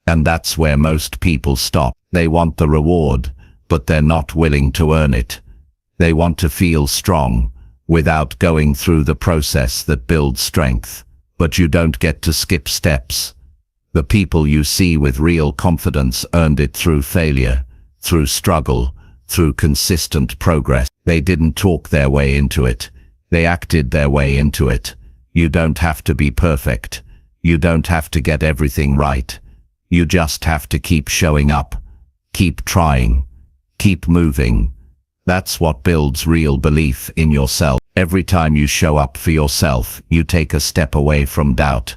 And that's where most people stop. They want the reward, but they're not willing to earn it. They want to feel strong, without going through the process that builds strength. But you don't get to skip steps. The people you see with real confidence earned it through failure, through struggle, through consistent progress. They didn't talk their way into it. They acted their way into it. You don't have to be perfect. You don't have to get everything right. You just have to keep showing up, keep trying, keep moving. That's what builds real belief in yourself. Every time you show up for yourself, you take a step away from doubt.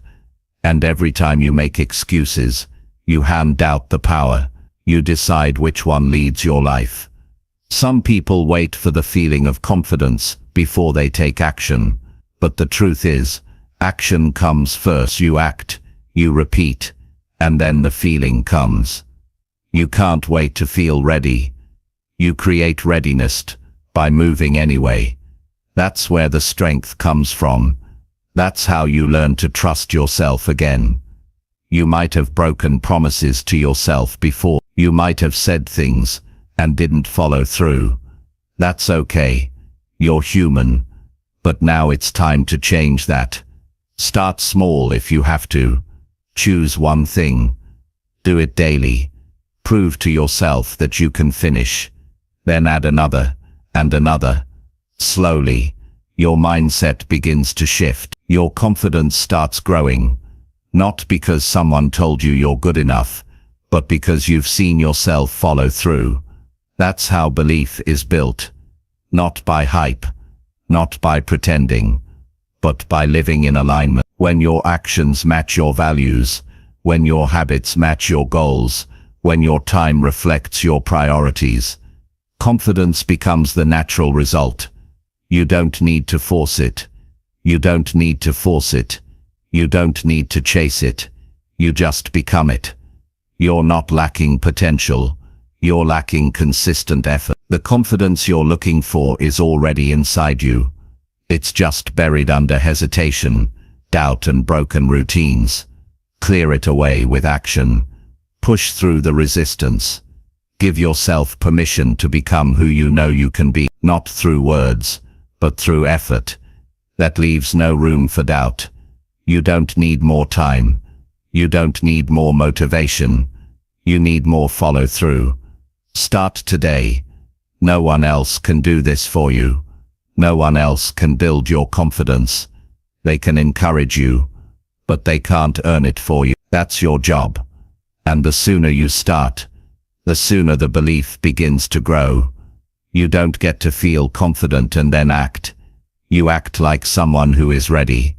And every time you make excuses, you hand doubt the power. You decide which one leads your life. Some people wait for the feeling of confidence before they take action. But the truth is, action comes first. You act, you repeat, and then the feeling comes. You can't wait to feel ready. You create readiness by moving anyway. That's where the strength comes from. That's how you learn to trust yourself again. You might have broken promises to yourself before. You might have said things and didn't follow through. That's okay. You're human. But now it's time to change that. Start small if you have to. Choose one thing. Do it daily. Prove to yourself that you can finish. Then add another, and another. Slowly, your mindset begins to shift. Your confidence starts growing. Not because someone told you you're good enough, but because you've seen yourself follow through. That's how belief is built. Not by hype, not by pretending, but by living in alignment. When your actions match your values, when your habits match your goals, when your time reflects your priorities, confidence becomes the natural result. You don't need to force it. You don't need to force it. You don't need to chase it. You just become it. You're not lacking potential. You're lacking consistent effort. The confidence you're looking for is already inside you. It's just buried under hesitation, doubt and broken routines. Clear it away with action. Push through the resistance. Give yourself permission to become who you know you can be, not through words, but through effort. That leaves no room for doubt. You don't need more time. You don't need more motivation. You need more follow-through. Start today. No one else can do this for you. No one else can build your confidence. They can encourage you, but they can't earn it for you. That's your job. And the sooner you start, the sooner the belief begins to grow. You don't get to feel confident and then act. You act like someone who is ready.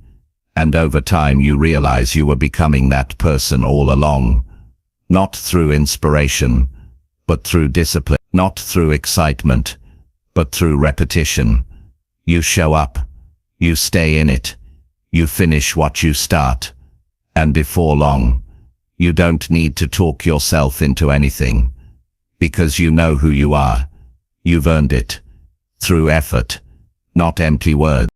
And over time you realize you were becoming that person all along. Not through inspiration, but through discipline. Not through excitement, but through repetition. You show up. You stay in it. You finish what you start. And before long, you don't need to talk yourself into anything. Because you know who you are. You've earned it. Through effort, not empty words.